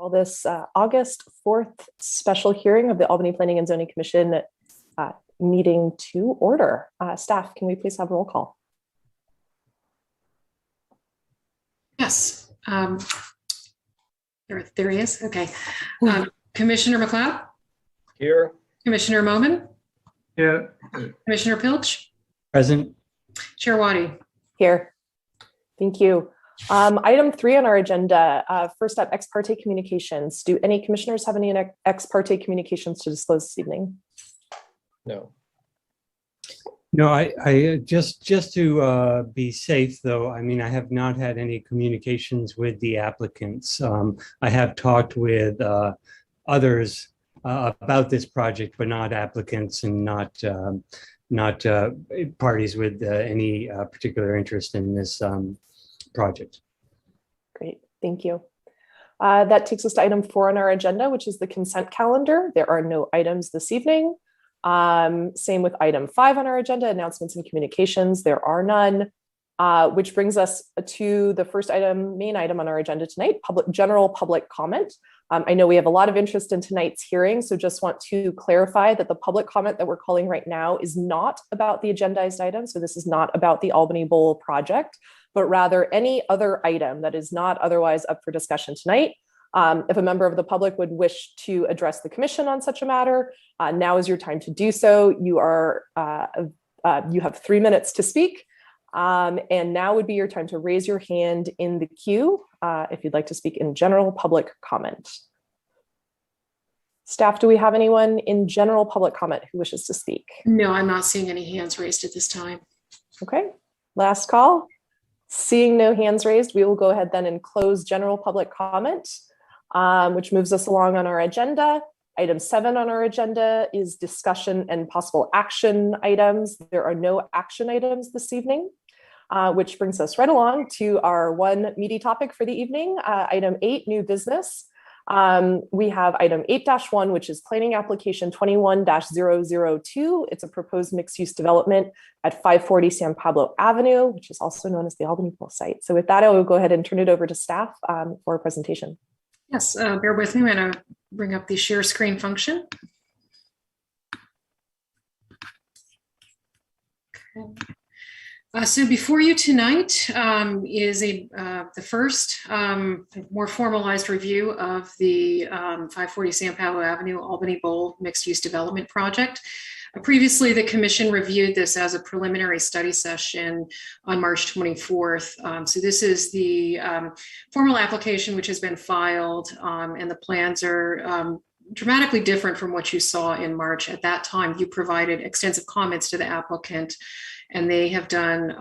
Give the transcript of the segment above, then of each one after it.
Call this August 4th special hearing of the Albany Planning and Zoning Commission meeting to order. Staff, can we please have a roll call? Yes, there he is. Okay. Commissioner McLeod? Here. Commissioner Moman? Here. Commissioner Pilch? Present. Chair Waddy? Here. Thank you. Item 3 on our agenda, first up, ex parte communications. Do any commissioners have any ex parte communications to disclose this evening? No. No, I just to be safe, though, I mean, I have not had any communications with the applicants. I have talked with others about this project, but not applicants and not parties with any particular interest in this project. Great, thank you. That takes us to item 4 on our agenda, which is the consent calendar. There are no items this evening. Same with item 5 on our agenda, announcements and communications. There are none, which brings us to the first item, main item on our agenda tonight, general public comment. I know we have a lot of interest in tonight's hearing, so just want to clarify that the public comment that we're calling right now is not about the agendized item. So this is not about the Albany Bowl project, but rather any other item that is not otherwise up for discussion tonight. If a member of the public would wish to address the commission on such a matter, now is your time to do so. You have 3 minutes to speak. And now would be your time to raise your hand in the queue if you'd like to speak in general public comment. Staff, do we have anyone in general public comment who wishes to speak? No, I'm not seeing any hands raised at this time. Okay, last call. Seeing no hands raised, we will go ahead then and close general public comment, which moves us along on our agenda. Item 7 on our agenda is discussion and possible action items. There are no action items this evening, which brings us right along to our one meaty topic for the evening, item 8, new business. We have item 8-1, which is planning application 21-002. It's a proposed mixed-use development at 540 San Pablo Avenue, which is also known as the Albany Bowl site. So with that, I will go ahead and turn it over to staff for a presentation. Yes, bear with me. I'm going to bring up the share screen function. Okay. So before you tonight is the first more formalized review of the 540 San Pablo Avenue Albany Bowl mixed-use development project. Previously, the commission reviewed this as a preliminary study session on March 24th. So this is the formal application which has been filed, and the plans are dramatically different from what you saw in March. At that time, you provided extensive comments to the applicant, and they have done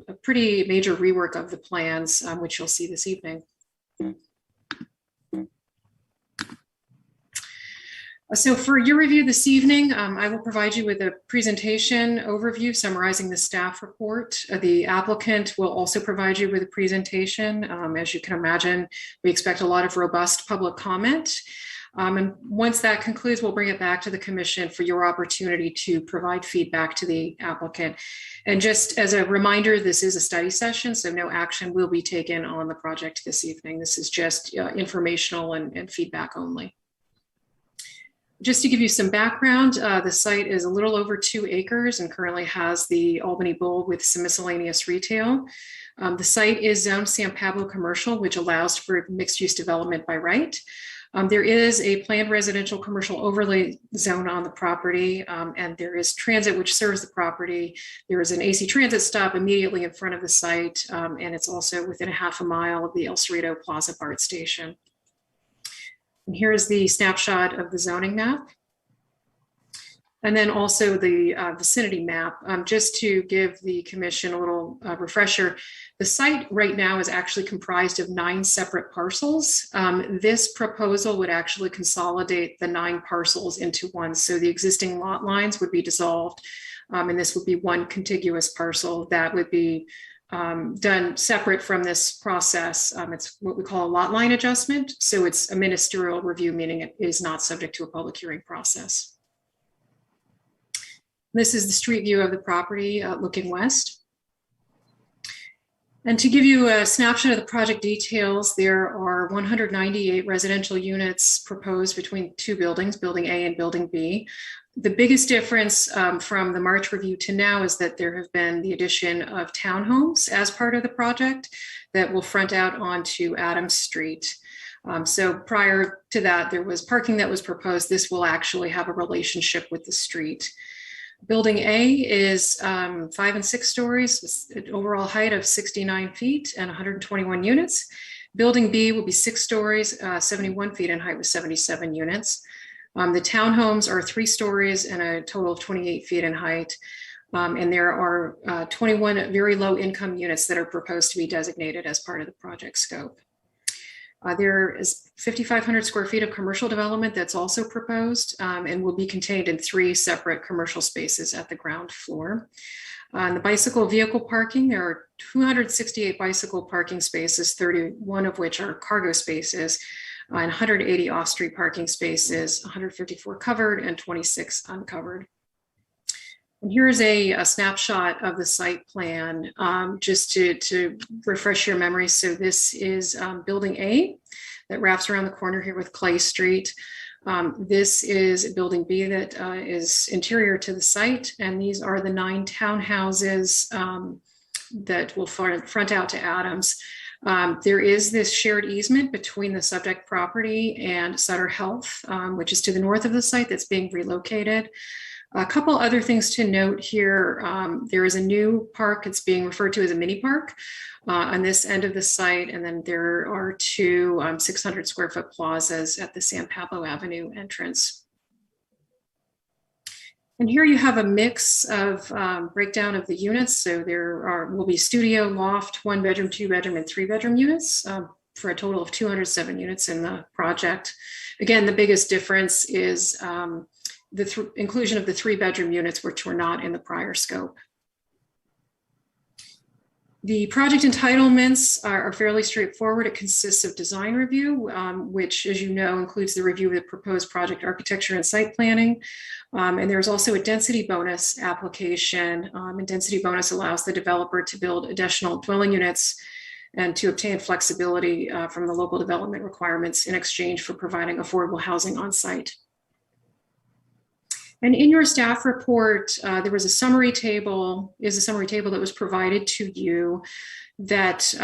a pretty major rework of the plans, which you'll see this evening. So for your review this evening, I will provide you with a presentation overview summarizing the staff report. The applicant will also provide you with a presentation. As you can imagine, we expect a lot of robust public comment. And once that concludes, we'll bring it back to the commission for your opportunity to provide feedback to the applicant. And just as a reminder, this is a study session, so no action will be taken on the project this evening. This is just informational and feedback only. Just to give you some background, the site is a little over 2 acres and currently has the Albany Bowl with some miscellaneous retail. The site is zoned San Pablo commercial, which allows for mixed use development by right. There is a planned residential commercial overlay zone on the property, and there is transit which serves the property. There is an AC transit stop immediately in front of the site, and it's also within a half a mile of the El Cerrito Plaza BART station. And here is the snapshot of the zoning map. And then also the vicinity map. Just to give the commission a little refresher, the site right now is actually comprised of 9 separate parcels. This proposal would actually consolidate the 9 parcels into one. So the existing lot lines would be dissolved, and this would be one contiguous parcel that would be done separate from this process. It's what we call a lot line adjustment. So it's a ministerial review, meaning it is not subject to a public hearing process. This is the street view of the property looking west. And to give you a snapshot of the project details, there are 198 residential units proposed between two buildings, Building A and Building B. The biggest difference from the March review to now is that there have been the addition of townhomes as part of the project that will front out onto Adams Street. So prior to that, there was parking that was proposed. This will actually have a relationship with the street. Building A is 5 and 6 stories with an overall height of 69 feet and 121 units. Building B will be 6 stories, 71 feet in height with 77 units. The townhomes are 3 stories and a total of 28 feet in height. And there are 21 very low income units that are proposed to be designated as part of the project scope. There is 5,500 square feet of commercial development that's also proposed and will be contained in 3 separate commercial spaces at the ground floor. On the bicycle vehicle parking, there are 268 bicycle parking spaces, 31 of which are cargo spaces, and 180 off-street parking spaces, 154 covered and 26 uncovered. And here's a snapshot of the site plan, just to refresh your memory. So this is Building A that wraps around the corner here with Clay Street. This is Building B that is interior to the site. And these are the 9 townhouses that will front out to Adams. There is this shared easement between the subject property and Sutter Health, which is to the north of the site that's being relocated. A couple other things to note here. There is a new park. It's being referred to as a mini park on this end of the site. And then there are 2 600 square foot plazas at the San Pablo Avenue entrance. And here you have a mix of breakdown of the units. So there will be studio, loft, 1 bedroom, 2 bedroom, and 3 bedroom units for a total of 207 units in the project. Again, the biggest difference is the inclusion of the 3 bedroom units, which were not in the prior scope. The project entitlements are fairly straightforward. It consists of design review, which, as you know, includes the review of the proposed project architecture and site planning. And there's also a density bonus application. And density bonus allows the developer to build additional dwelling units and to obtain flexibility from the local development requirements in exchange for providing affordable housing on site. And in your staff report, there was a summary table that was provided to you that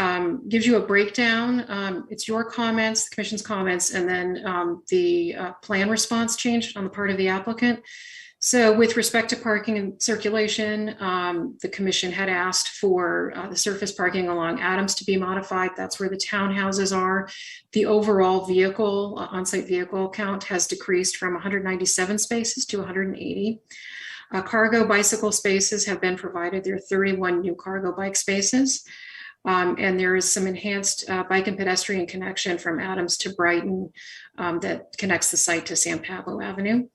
gives you a breakdown. It's your comments, the commission's comments, and then the plan response change on the part of the applicant. So with respect to parking and circulation, the commission had asked for the surface parking along Adams to be modified. That's where the townhouses are. The overall vehicle, on-site vehicle count has decreased from 197 spaces to 180. Cargo bicycle spaces have been provided. There are 31 new cargo bike spaces. And there is some enhanced bike and pedestrian connection from Adams to Brighton that connects the site to San Pablo Avenue.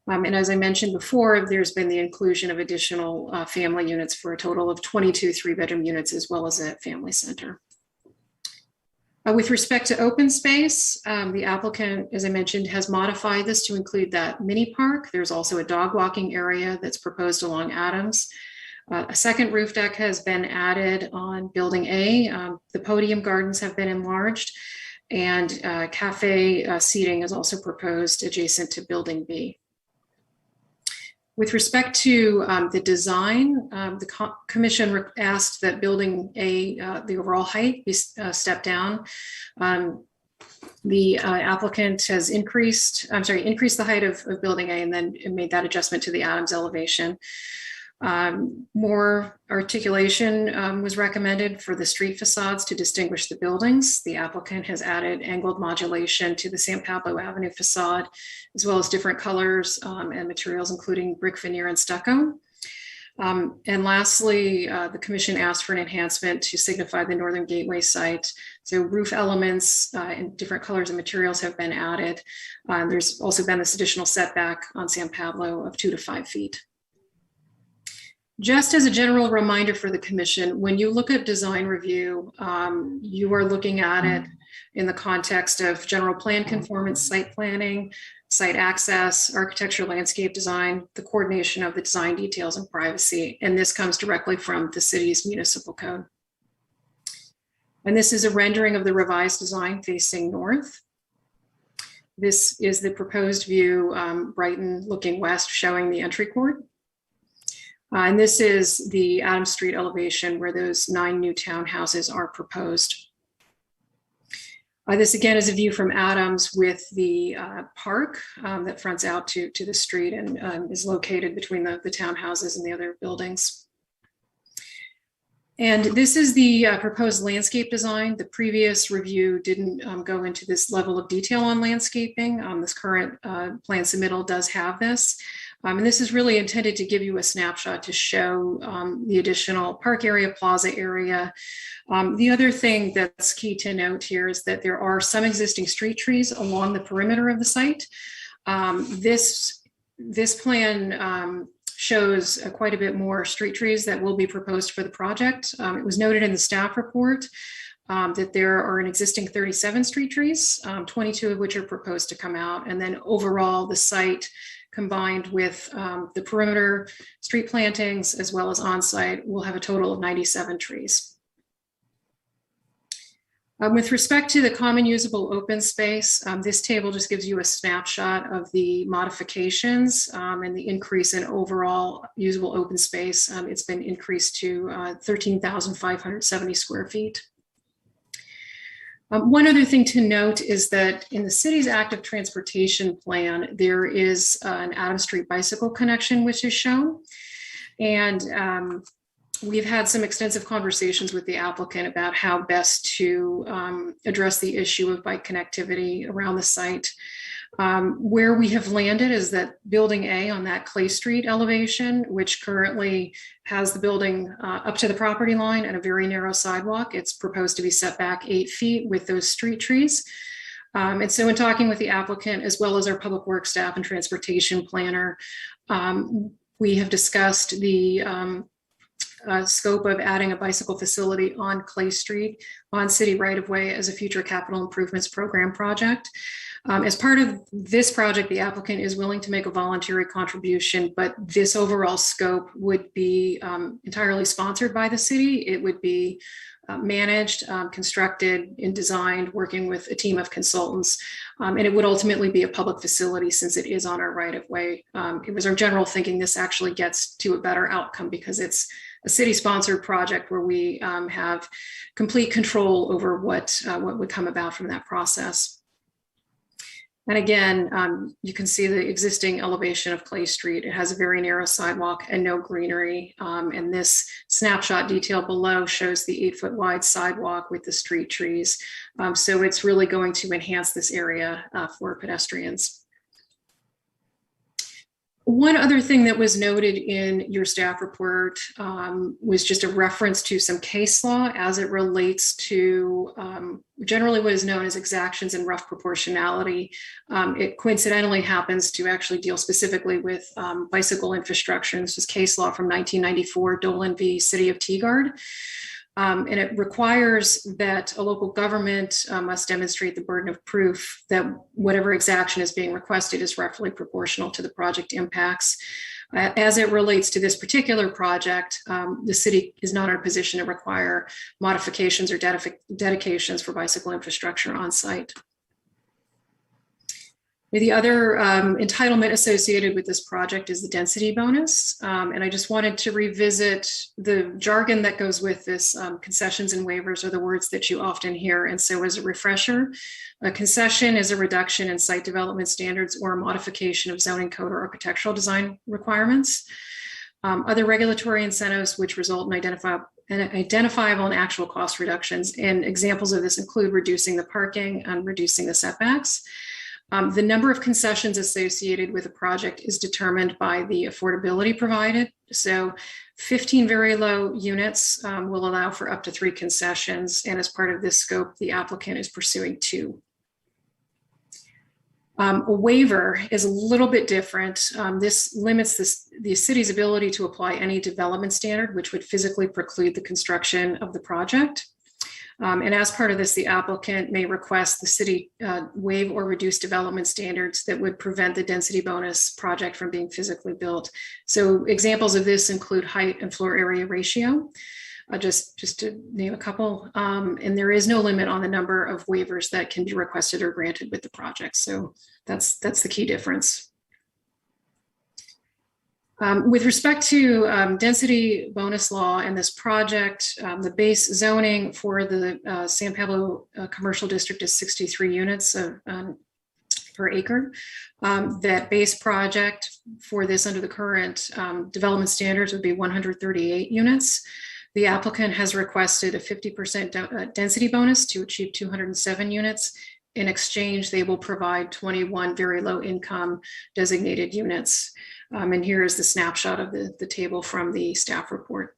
And as I mentioned before, there's been the inclusion of additional family units for a total of 22 3-bedroom units, as well as a family center. With respect to open space, the applicant, as I mentioned, has modified this to include that mini park. There's also a dog walking area that's proposed along Adams. A second roof deck has been added on Building A. The podium gardens have been enlarged, and cafe seating is also proposed adjacent to Building B. With respect to the design, the commission asked that Building A, the overall height be stepped down. The applicant has increased the height of Building A and then made that adjustment to the Adams elevation. More articulation was recommended for the street facades to distinguish the buildings. The applicant has added angled modulation to the San Pablo Avenue facade, as well as different colors and materials, including brick veneer and stucco. And lastly, the commission asked for an enhancement to signify the Northern Gateway site. So roof elements in different colors and materials have been added. There's also been this additional setback on San Pablo of 2 to 5 feet. Just as a general reminder for the commission, when you look at design review, you are looking at it in the context of general plan conformance, site planning, site access, architecture, landscape design, the coordination of the design details, and privacy. And this comes directly from the city's municipal code. And this is a rendering of the revised design facing north. This is the proposed view, Brighton looking west, showing the entry court. And this is the Adams Street elevation where those 9 new townhouses are proposed. This again is a view from Adams with the park that fronts out to the street and is located between the townhouses and the other buildings. And this is the proposed landscape design. The previous review didn't go into this level of detail on landscaping. This current plan submittal does have this. And this is really intended to give you a snapshot to show the additional park area, plaza area. The other thing that's key to note here is that there are some existing street trees along the perimeter of the site. This plan shows quite a bit more street trees that will be proposed for the project. It was noted in the staff report that there are an existing 37 street trees, 22 of which are proposed to come out. And then overall, the site combined with the perimeter street plantings as well as on-site will have a total of 97 trees. With respect to the common usable open space, this table just gives you a snapshot of the modifications and the increase in overall usable open space. It's been increased to 13,570 square feet. One other thing to note is that in the city's active transportation plan, there is an Adams Street bicycle connection, which is shown. And we've had some extensive conversations with the applicant about how best to address the issue of bike connectivity around the site. Where we have landed is that building A on that Clay Street elevation, which currently has the building up to the property line and a very narrow sidewalk, it's proposed to be set back 8 feet with those street trees. And so in talking with the applicant, as well as our public works staff and transportation planner, we have discussed the scope of adding a bicycle facility on Clay Street on city right-of-way as a future capital improvements program project. As part of this project, the applicant is willing to make a voluntary contribution, but this overall scope would be entirely sponsored by the city. It would be managed, constructed, and designed, working with a team of consultants. And it would ultimately be a public facility since it is on our right-of-way. It was our general thinking this actually gets to a better outcome because it's a city-sponsored project where we have complete control over what would come about from that process. And again, you can see the existing elevation of Clay Street. It has a very narrow sidewalk and no greenery. And this snapshot detail below shows the 8-foot wide sidewalk with the street trees. So it's really going to enhance this area for pedestrians. One other thing that was noted in your staff report was just a reference to some case law as it relates to generally what is known as exactions and rough proportionality. It coincidentally happens to actually deal specifically with bicycle infrastructure. This was case law from 1994, Dolan v. City of Teagard. And it requires that a local government must demonstrate the burden of proof that whatever exaction is being requested is roughly proportional to the project impacts. As it relates to this particular project, the city is not in a position to require modifications or dedications for bicycle infrastructure on site. The other entitlement associated with this project is the density bonus. And I just wanted to revisit the jargon that goes with this. Concessions and waivers are the words that you often hear. And so as a refresher, a concession is a reduction in site development standards or a modification of zoning code or architectural design requirements. Other regulatory incentives which result in identifiable and actual cost reductions. And examples of this include reducing the parking and reducing the setbacks. The number of concessions associated with a project is determined by the affordability provided. So 15 very low units will allow for up to 3 concessions. And as part of this scope, the applicant is pursuing 2. A waiver is a little bit different. This limits the city's ability to apply any development standard, which would physically preclude the construction of the project. And as part of this, the applicant may request the city waive or reduce development standards that would prevent the density bonus project from being physically built. So examples of this include height and floor area ratio. just to name a couple. And there is no limit on the number of waivers that can be requested or granted with the project. So that's the key difference. With respect to density bonus law and this project, the base zoning for the San Pablo Commercial District is 63 units per acre. That base project for this under the current development standards would be 138 units. The applicant has requested a 50% density bonus to achieve 207 units. In exchange, they will provide 21 very low income designated units. And here is the snapshot of the table from the staff report.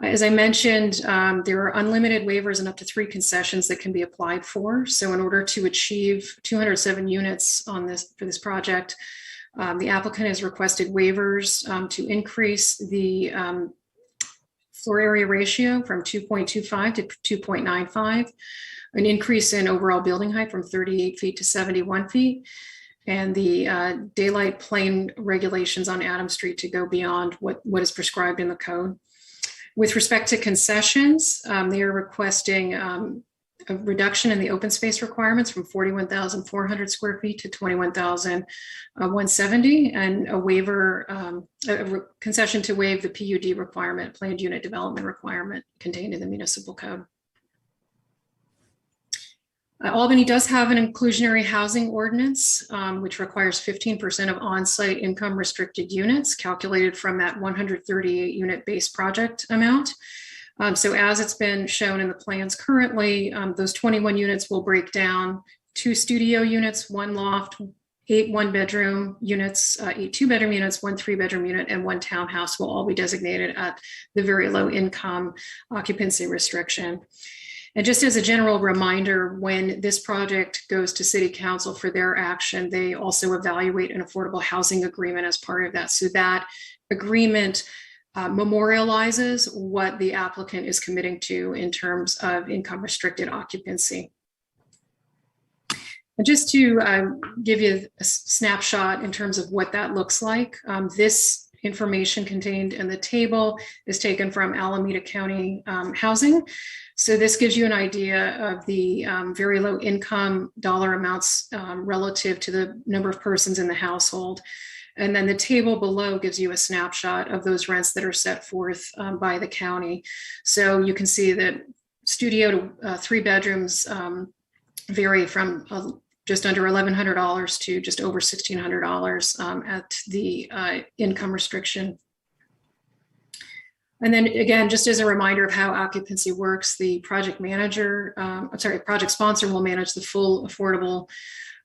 As I mentioned, there are unlimited waivers and up to 3 concessions that can be applied for. So in order to achieve 207 units for this project, the applicant has requested waivers to increase the floor area ratio from 2.25 to 2.95, an increase in overall building height from 38 feet to 71 feet, and the daylight plane regulations on Adams Street to go beyond what is prescribed in the code. With respect to concessions, they are requesting a reduction in the open space requirements from 41,400 square feet to 21,170, and a waiver, a concession to waive the PUD requirement, planned unit development requirement contained in the municipal code. Albany does have an inclusionary housing ordinance, which requires 15% of on-site income restricted units calculated from that 138 unit base project amount. So as it's been shown in the plans currently, those 21 units will break down 2 studio units, 1 loft, 8 one-bedroom units, 8 two-bedroom units, 1 three-bedroom unit, and 1 townhouse will all be designated at the very low income occupancy restriction. And just as a general reminder, when this project goes to City Council for their action, they also evaluate an affordable housing agreement as part of that. So that agreement memorializes what the applicant is committing to in terms of income restricted occupancy. And just to give you a snapshot in terms of what that looks like, this information contained in the table is taken from Alameda County Housing. So this gives you an idea of the very low income dollar amounts relative to the number of persons in the household. And then the table below gives you a snapshot of those rents that are set forth by the county. So you can see that studio to 3 bedrooms vary from just under $1,100 to just over $1,600 at the income restriction. And then again, just as a reminder of how occupancy works, the project manager, project sponsor will manage the full affordable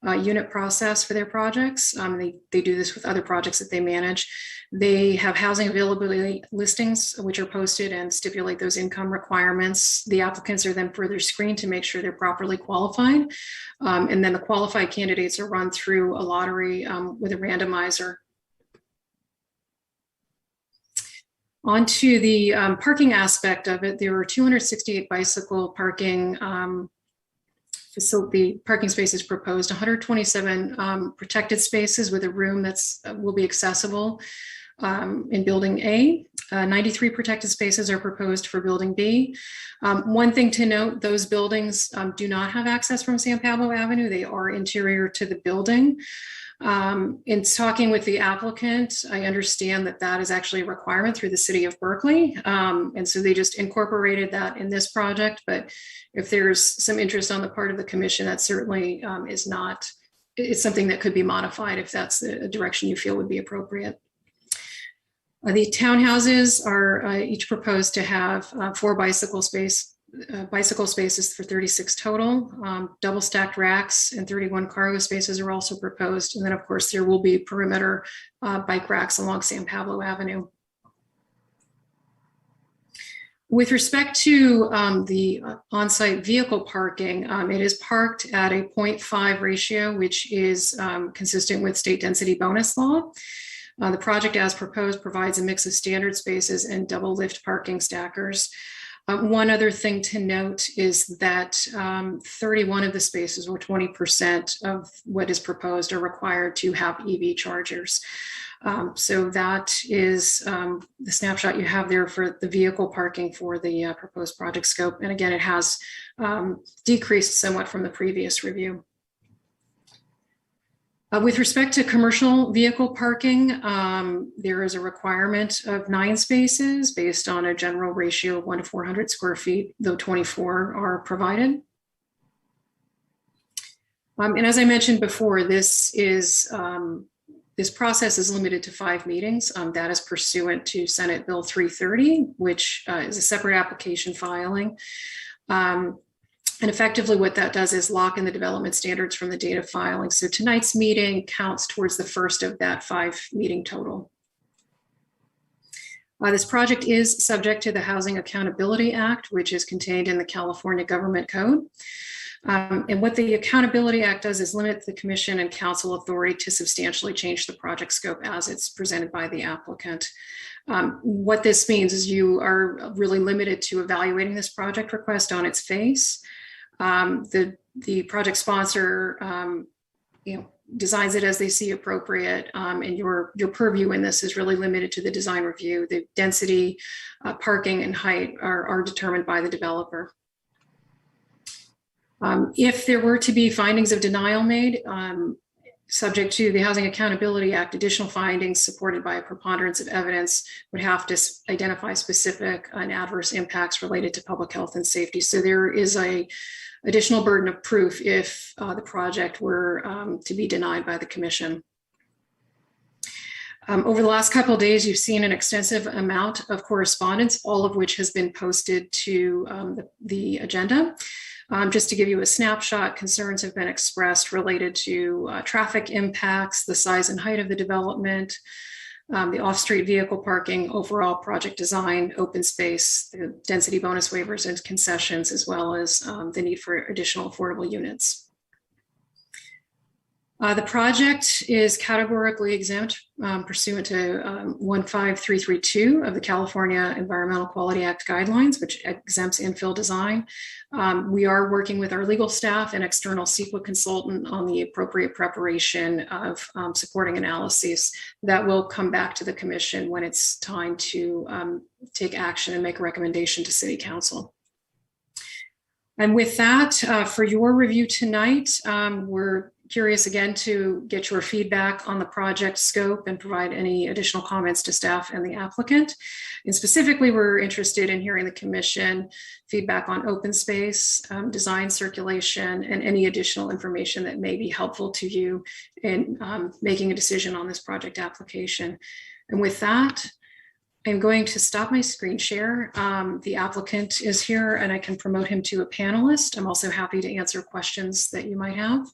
unit process for their projects. They do this with other projects that they manage. They have housing availability listings, which are posted and stipulate those income requirements. The applicants are then further screened to make sure they're properly qualified. And then the qualified candidates are run through a lottery with a randomizer. On to the parking aspect of it, there were 268 bicycle parking facility parking spaces proposed, 127 protected spaces with a room that's will be accessible in building A. 93 protected spaces are proposed for building B. One thing to note, those buildings do not have access from San Pablo Avenue. They are interior to the building. In talking with the applicant, I understand that that is actually a requirement through the city of Berkeley. And so they just incorporated that in this project. But if there's some interest on the part of the commission, that certainly is not, it's something that could be modified if that's the direction you feel would be appropriate. The townhouses are each proposed to have 4 bicycle spaces for 36 total. Double stacked racks and 31 cargo spaces are also proposed. And then of course there will be perimeter bike racks along San Pablo Avenue. With respect to the on-site vehicle parking, it is parked at a 0.5 ratio, which is consistent with state density bonus law. The project as proposed provides a mix of standard spaces and double lift parking stackers. One other thing to note is that 31 of the spaces, or 20% of what is proposed, are required to have EV chargers. So that is the snapshot you have there for the vehicle parking for the proposed project scope. And again, it has decreased somewhat from the previous review. With respect to commercial vehicle parking, there is a requirement of 9 spaces based on a general ratio of 1 to 400 square feet, though 24 are provided. And as I mentioned before, this process is limited to 5 meetings. That is pursuant to Senate Bill 330, which is a separate application filing. And effectively what that does is lock in the development standards from the date of filing. So tonight's meeting counts towards the first of that 5 meeting total. This project is subject to the Housing Accountability Act, which is contained in the California Government Code. And what the Accountability Act does is limit the Commission and Council authority to substantially change the project scope as it's presented by the applicant. What this means is you are really limited to evaluating this project request on its face. The project sponsor, designs it as they see appropriate, and your purview in this is really limited to the design review. The density, parking, and height are determined by the developer. If there were to be findings of denial made, subject to the Housing Accountability Act, additional findings supported by a preponderance of evidence would have to identify specific and adverse impacts related to public health and safety. So there is a additional burden of proof if the project were to be denied by the Commission. Over the last couple of days, you've seen an extensive amount of correspondence, all of which has been posted to the agenda. Just to give you a snapshot, concerns have been expressed related to traffic impacts, the size and height of the development, the off-street vehicle parking, overall project design, open space, the density bonus waivers and concessions, as well as the need for additional affordable units. The project is categorically exempt pursuant to 15332 of the California Environmental Quality Act guidelines, which exempts infill design. We are working with our legal staff and external CEQA consultant on the appropriate preparation of supporting analyses that will come back to the Commission when it's time to take action and make a recommendation to City Council. And with that, for your review tonight, we're curious again to get your feedback on the project scope and provide any additional comments to staff and the applicant. And specifically, we're interested in hearing the Commission feedback on open space, design circulation, and any additional information that may be helpful to you in making a decision on this project application. And with that, I'm going to stop my screen share. The applicant is here and I can promote him to a panelist. I'm also happy to answer questions that you might have.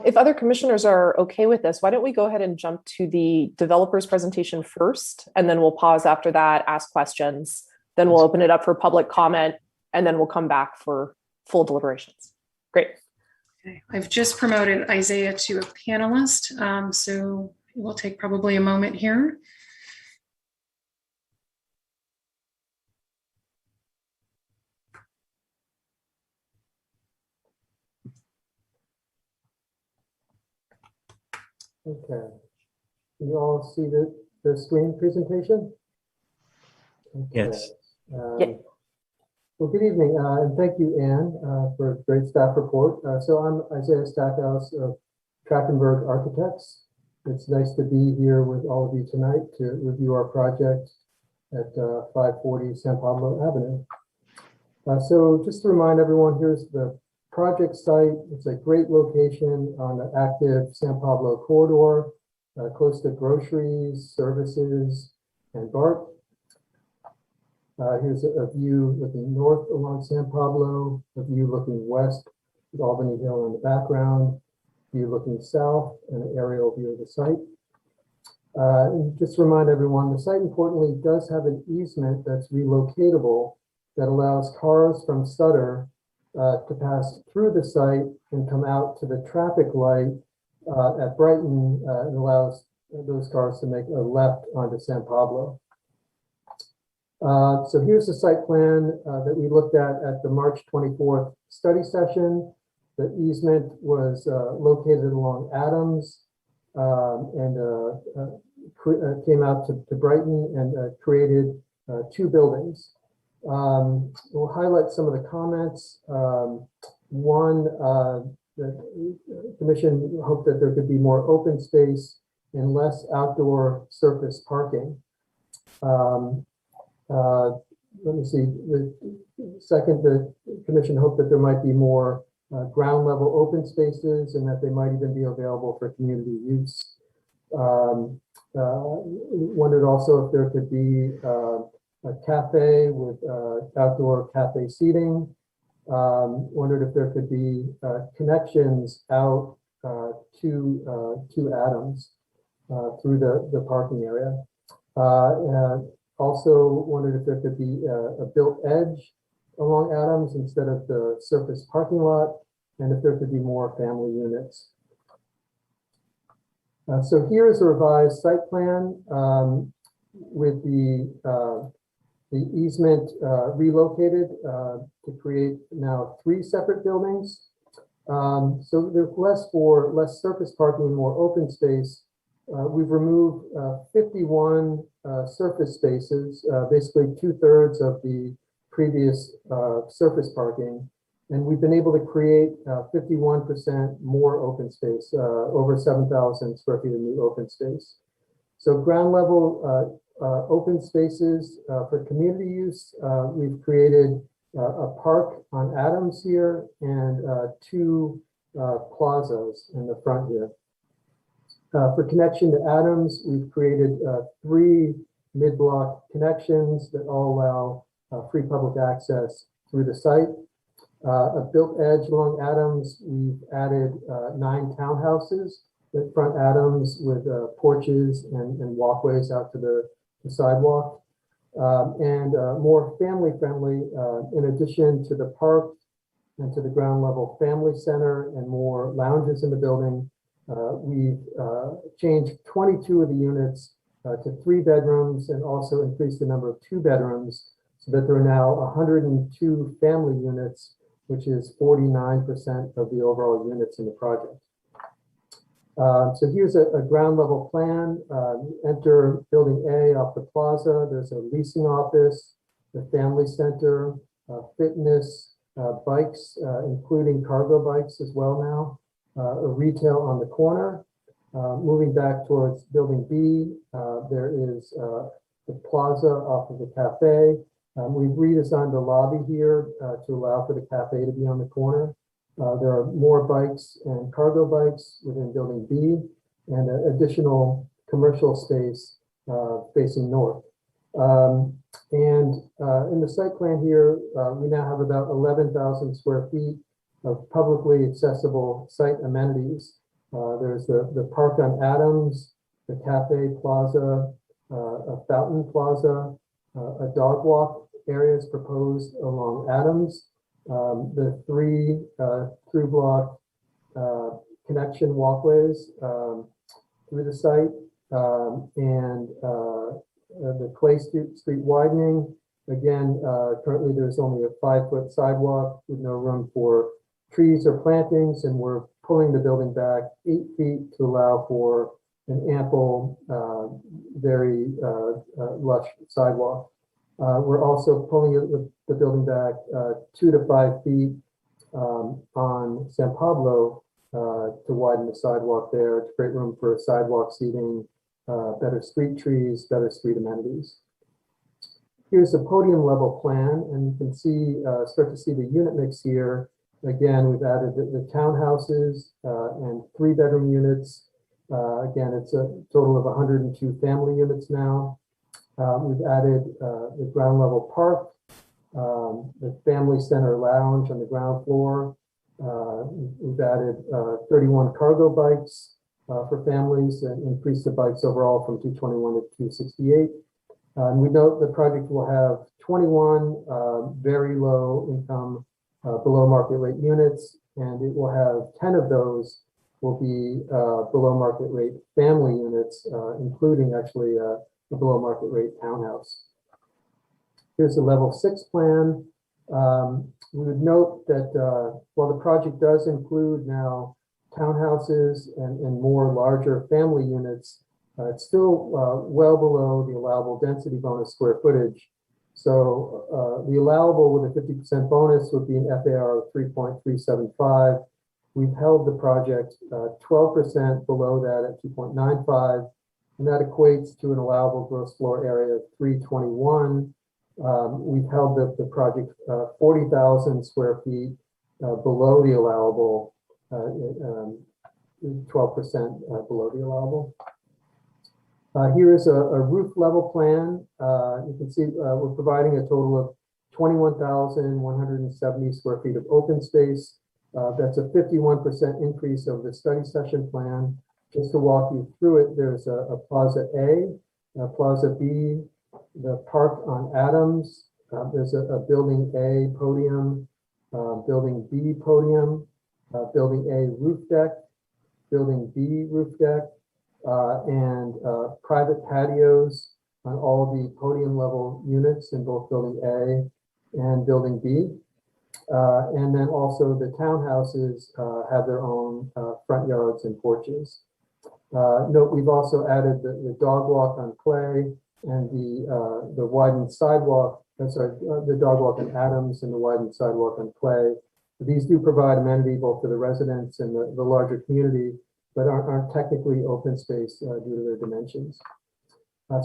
If other commissioners are okay with this, why don't we go ahead and jump to the developer's presentation first, and then we'll pause after that, ask questions, then we'll open it up for public comment, and then we'll come back for full deliberations. Great. Okay. I've just promoted Isaiah to a panelist, so we'll take probably a moment here. Okay. Can you all see the screen presentation? Okay. Yes. Yeah. Well, good evening, and thank you, Anne, for a great staff report. So I'm Isaiah Stackhouse of Trachtenberg Architects. It's nice to be here with all of you tonight to review our project at 540 San Pablo Avenue. So just to remind everyone, here's the project site. It's a great location on the active San Pablo corridor, close to groceries, services, and BART. Here's a view looking north along San Pablo, a view looking west with Albany Hill in the background, view looking south, and an aerial view of the site. And just to remind everyone, the site importantly does have an easement that's relocatable that allows cars from Sutter to pass through the site and come out to the traffic light at Brighton. It allows those cars to make a left onto San Pablo. So here's the site plan that we looked at the March 24th study session. The easement was located along Adams and came out to Brighton and created 2 buildings. We'll highlight some of the comments. One, the commission hoped that there could be more open space and less outdoor surface parking. Let me see. Second, the commission hoped that there might be more ground level open spaces and that they might even be available for community use. Wondered also if there could be a cafe with outdoor cafe seating. Wondered if there could be connections out to Adams through the parking area. Also wondered if there could be a built edge along Adams instead of the surface parking lot, and if there could be more family units. So here is a revised site plan with the easement relocated to create now 3 separate buildings. So there's less surface parking and more open space. We've removed 51 surface spaces, basically 2/3 of the previous surface parking. And we've been able to create 51% more open space, over 7,000 square feet of new open space. So ground level open spaces for community use, we've created a park on Adams here and 2 plazas in the front here. For connection to Adams, we've created 3 mid-block connections that all allow free public access through the site. A built edge along Adams, we've added 9 townhouses that front Adams with porches and walkways out to the sidewalk. And more family friendly, in addition to the park and to the ground level family center and more lounges in the building, we've changed 22 of the units to 3 bedrooms and also increased the number of 2 bedrooms so that there are now 102 family units, which is 49% of the overall units in the project. So here's a ground level plan. Enter building A off the plaza. There's a leasing office, the family center, fitness, bikes, including cargo bikes as well now, a retail on the corner. Moving back towards building B, there is the plaza off of the cafe. We've redesigned the lobby here to allow for the cafe to be on the corner. There are more bikes and cargo bikes within building B and additional commercial space facing north. In the site plan here, we now have about 11,000 square feet of publicly accessible site amenities. There's the park on Adams, the cafe plaza, a fountain plaza, a dog walk areas proposed along Adams, the 3 through block connection walkways through the site, and the Clay Street widening. Again, currently there's only a 5-foot sidewalk with no room for trees or plantings, and we're pulling the building back 8 feet to allow for an ample, very lush sidewalk. We're also pulling the building back 2 to 5 feet on San Pablo to widen the sidewalk there to create room for sidewalk seating, better street trees, better street amenities. Here's a podium level plan, and you can see, start to see the unit mix here. Again, we've added the townhouses and 3-bedroom units. Again, it's a total of 102 family units now. We've added the ground level park, the family center lounge on the ground floor. We've added 31 cargo bikes for families and increased the bikes overall from 221 to 268. And we note the project will have 21 very low income below market rate units, and it will have 10 of those will be below market rate family units, including actually the below market rate townhouse. Here's the level 6 plan. We would note that while the project does include now townhouses and more larger family units, it's still well below the allowable density bonus square footage. So the allowable with a 50% bonus would be an FAR of 3.375. We've held the project 12% below that at 2.95, and that equates to an allowable gross floor area of 321. We've held the project 40,000 square feet below the allowable, 12% below the allowable. Here is a roof level plan. You can see we're providing a total of 21,170 square feet of open space. That's a 51% increase over the study session plan. Just to walk you through it, there's a Plaza A, Plaza B, the park on Adams. There's a building A podium, building B podium, building A roof deck, building B roof deck, and private patios on all the podium level units in both building A and building B. And then also the townhouses have their own front yards and porches. Note we've also added the dog walk on Clay and the widened sidewalk, the dog walk on Adams and the widened sidewalk on Clay. These do provide amenity both to the residents and the larger community, but aren't technically open space due to their dimensions.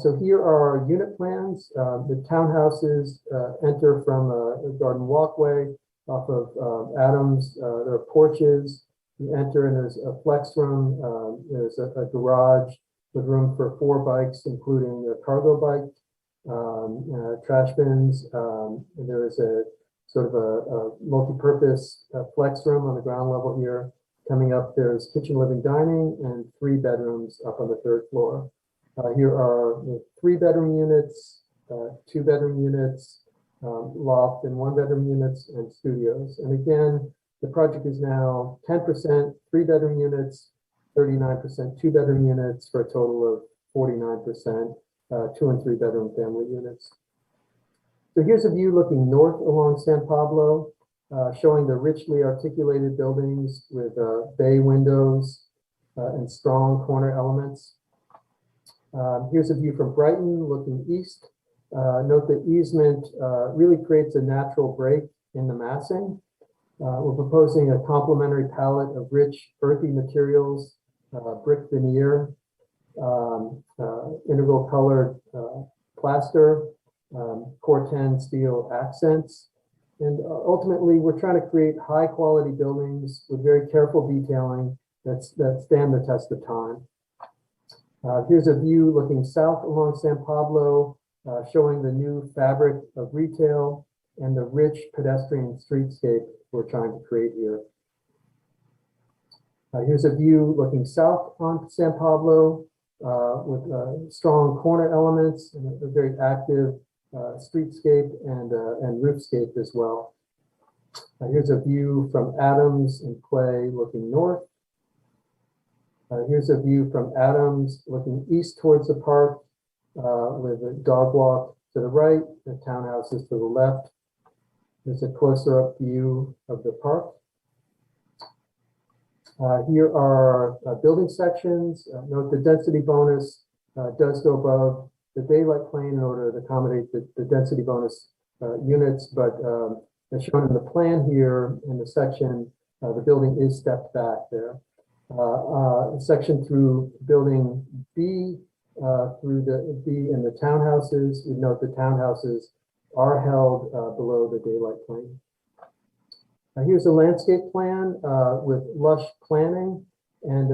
So here are our unit plans. The townhouses enter from a garden walkway off of Adams. There are porches. You enter and there's a flex room. There's a garage with room for 4 bikes, including a cargo bike, trash bins. There is a sort of a multi-purpose flex room on the ground level here. Coming up, there's kitchen, living, dining, and 3 bedrooms up on the 3rd floor. Here are 3-bedroom units, 2-bedroom units, loft and 1-bedroom units, and studios. And again, the project is now 10% 3-bedroom units, 39% 2-bedroom units, for a total of 49% 2 and 3-bedroom family units. So here's a view looking north along San Pablo, showing the richly articulated buildings with bay windows and strong corner elements. Here's a view from Brighton looking east. Note the easement really creates a natural break in the massing. We're proposing a complementary palette of rich earthy materials, brick veneer, integral colored plaster, Corten steel accents. And ultimately, we're trying to create high quality buildings with very careful detailing that stand the test of time. Here's a view looking south along San Pablo, showing the new fabric of retail and the rich pedestrian streetscape we're trying to create here. Here's a view looking south on San Pablo with strong corner elements and a very active streetscape and roofscape as well. Here's a view from Adams and Clay looking north. Here's a view from Adams looking east towards the park with a dog walk to the right, the townhouses to the left. There's a closer up view of the park. Here are building sections. Note the density bonus does go above the daylight plane in order to accommodate the density bonus units, but as shown in the plan here in the section, the building is stepped back there. Section through building B, through the B and the townhouses. We note the townhouses are held below the daylight plane. Here's a landscape plan with lush planning and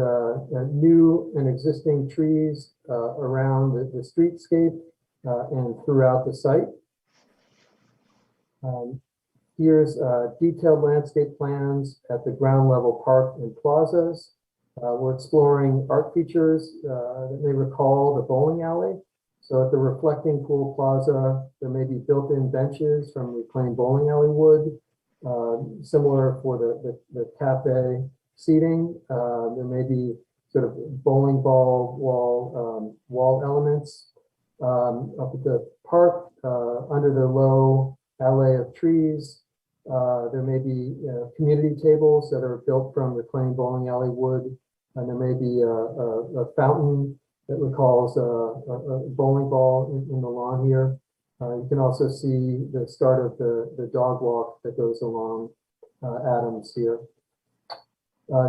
new and existing trees around the streetscape and throughout the site. Here's detailed landscape plans at the ground level park and plazas. We're exploring art features that may recall the bowling alley. So at the reflecting pool plaza, there may be built-in benches from reclaimed bowling alley wood. Similar for the cafe seating. There may be sort of bowling ball wall elements. up at the park, under the low alley of trees. There may be community tables that are built from reclaimed bowling alley wood, and there may be a fountain that recalls a bowling ball in the lawn here. You can also see the start of the dog walk that goes along Adams here.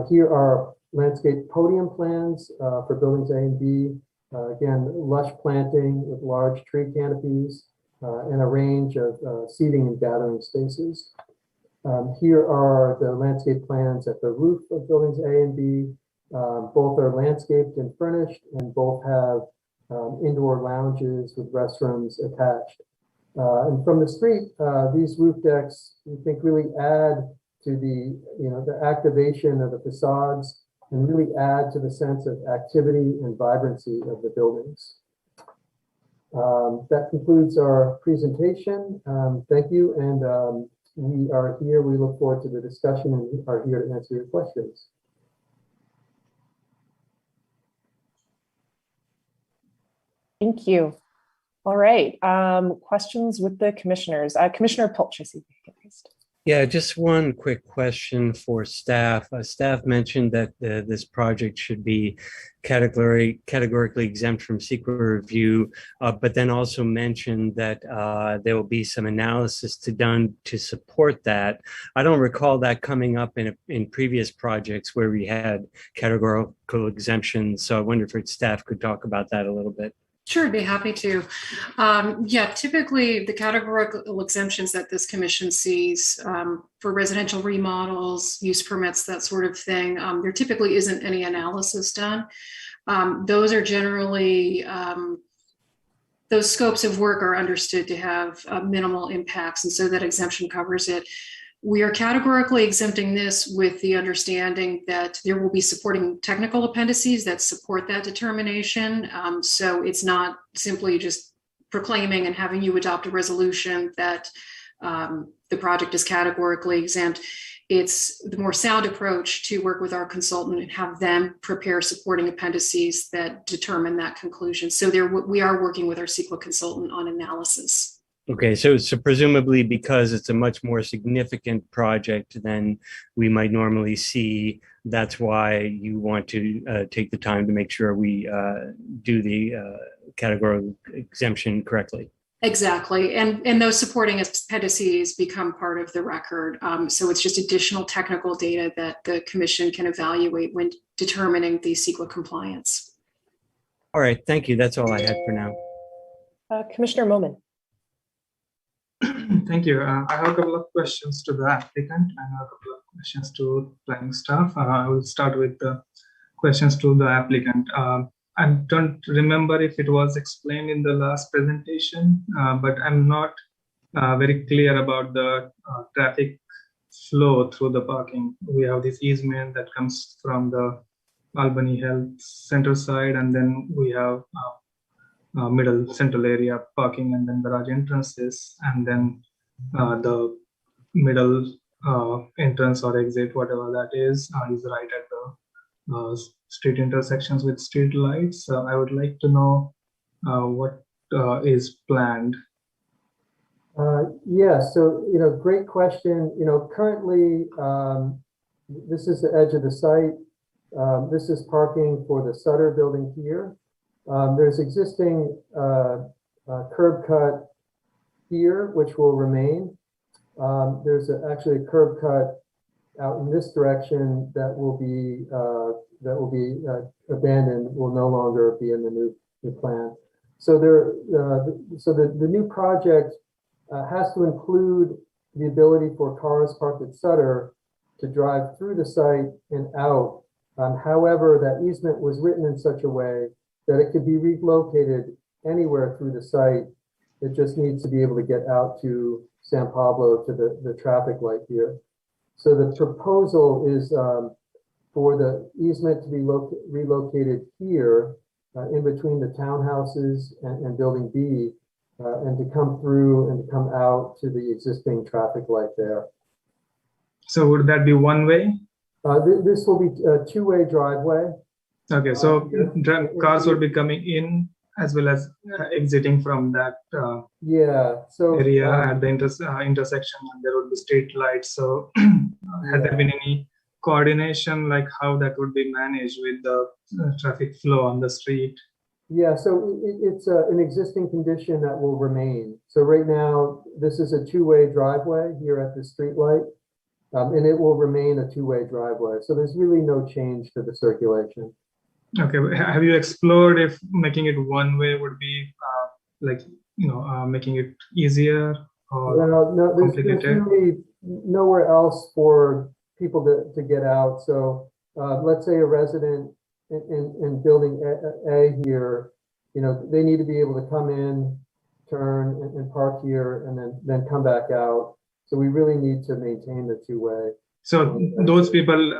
Here are landscape podium plans for buildings A and B. Again, lush planting with large tree canopies and a range of seating and gathering spaces. Here are the landscape plans at the roof of buildings A and B. Both are landscaped and furnished, and both have indoor lounges with restrooms attached. And from the street, these roof decks, we think, really add to the activation of the facades and really add to the sense of activity and vibrancy of the buildings. That concludes our presentation. Thank you, and we are here. We look forward to the discussion and are here to answer your questions. Thank you. All right. Questions with the commissioners. Commissioner Pilch, I see you get raised. Yeah, just one quick question for staff. Staff mentioned that this project should be categorically exempt from secret review, but then also mentioned that there will be some analysis done to support that. I don't recall that coming up in previous projects where we had categorical exemptions. So I wonder if staff could talk about that a little bit. Sure, I'd be happy to. Yeah, typically the categorical exemptions that this commission sees for residential remodels, use permits, that sort of thing, there typically isn't any analysis done. Those are generally, those scopes of work are understood to have minimal impacts, and so that exemption covers it. We are categorically exempting this with the understanding that there will be supporting technical appendices that support that determination. So it's not simply just proclaiming and having you adopt a resolution that the project is categorically exempt. It's the more sound approach to work with our consultant and have them prepare supporting appendices that determine that conclusion. So we are working with our CEQA consultant on analysis. Okay, so presumably because it's a much more significant project than we might normally see, that's why you want to take the time to make sure we do the categorical exemption correctly. Exactly, and those supporting appendices become part of the record. So it's just additional technical data that the commission can evaluate when determining the CEQA compliance. All right, thank you. That's all I had for now. Commissioner Momin. Thank you. I have a couple of questions to the applicant and a couple of questions to planning staff. I will start with the questions to the applicant. I don't remember if it was explained in the last presentation, but I'm not very clear about the traffic flow through the parking. We have this easement that comes from the Albany Health Center side, and then we have middle central area parking, and then garage entrances, and then the middle entrance or exit, whatever that is right at the street intersections with street lights. I would like to know what is planned. Yeah, so great question. Currently this is the edge of the site. This is parking for the Sutter building here. There's existing curb cut here, which will remain. There's actually a curb cut out in this direction that will be abandoned, will no longer be in the new plan. So the new project has to include the ability for cars parked at Sutter to drive through the site and out. However, that easement was written in such a way that it could be relocated anywhere through the site. It just needs to be able to get out to San Pablo to the traffic light here. So the proposal is for the easement to be relocated here in between the townhouses and building B, and to come through and to come out to the existing traffic light there. So would that be one way? This will be a two-way driveway. Okay, so cars would be coming in as well as exiting from that Yeah, so area at the intersection, and there would be street lights. So has there been any coordination, like how that would be managed with the traffic flow on the street? yeah, so it's an existing condition that will remain. So right now, this is a two-way driveway here at the street light, and it will remain a two-way driveway. So there's really no change to the circulation. Okay, but have you explored if making it one way would be making it easier or No, there's complicated? really nowhere else for people to get out. So let's say a resident in building A here, they need to be able to come in, turn and park here and then come back out. So we really need to maintain the two-way. So those people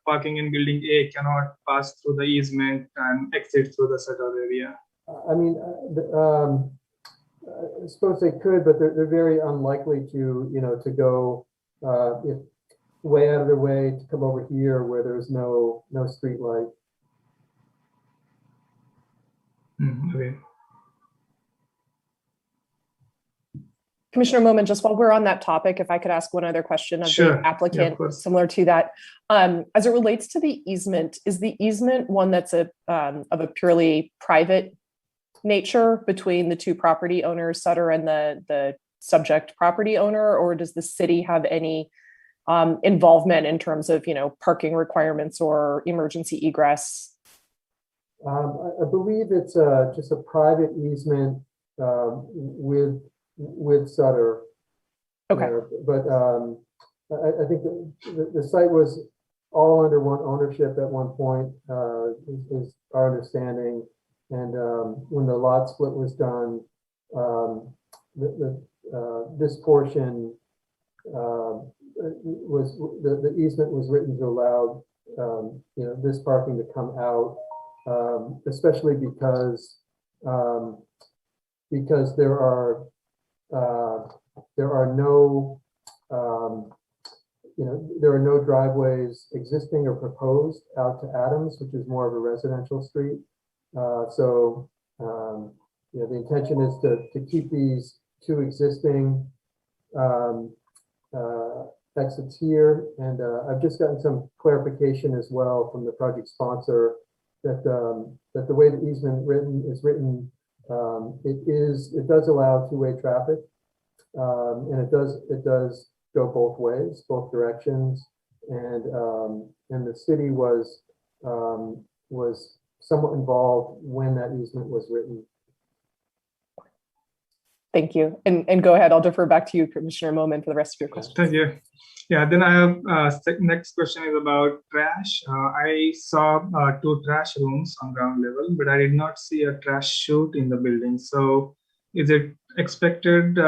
parking in building A cannot pass through the easement and exit through the shutter area. I mean, I suppose they could, but they're very unlikely to go way out of their way to come over here where there's no street light. Okay. Commissioner Momin, just while we're on that topic, if I could ask one other question of Sure. the applicant, Yeah, similar to that. As it relates to the easement, is the easement one that's of a purely private nature between the two property owners, Sutter and the subject property owner, or does the city have any involvement in terms of, parking requirements or emergency egress? I believe it's just a private easement with Sutter. Okay. But I think the site was all under one ownership at one point, is our understanding. And when the lot split was done, this portion was the easement was written to allow this parking to come out, especially because there are no driveways existing or proposed out to Adams, which is more of a residential street. So the intention is to keep these two existing exits here. And I've just gotten some clarification as well from the project sponsor that the way the easement is written, it does allow two-way traffic, and it does go both ways, both directions, and the city was somewhat involved when that easement was written. Thank you. And go ahead, I'll defer back to you, Commissioner Momin, for the rest of your questions. Thank you. Yeah, then I have next question is about trash. I saw 2 trash rooms on ground level, but I did not see a trash chute in the building. So is it expected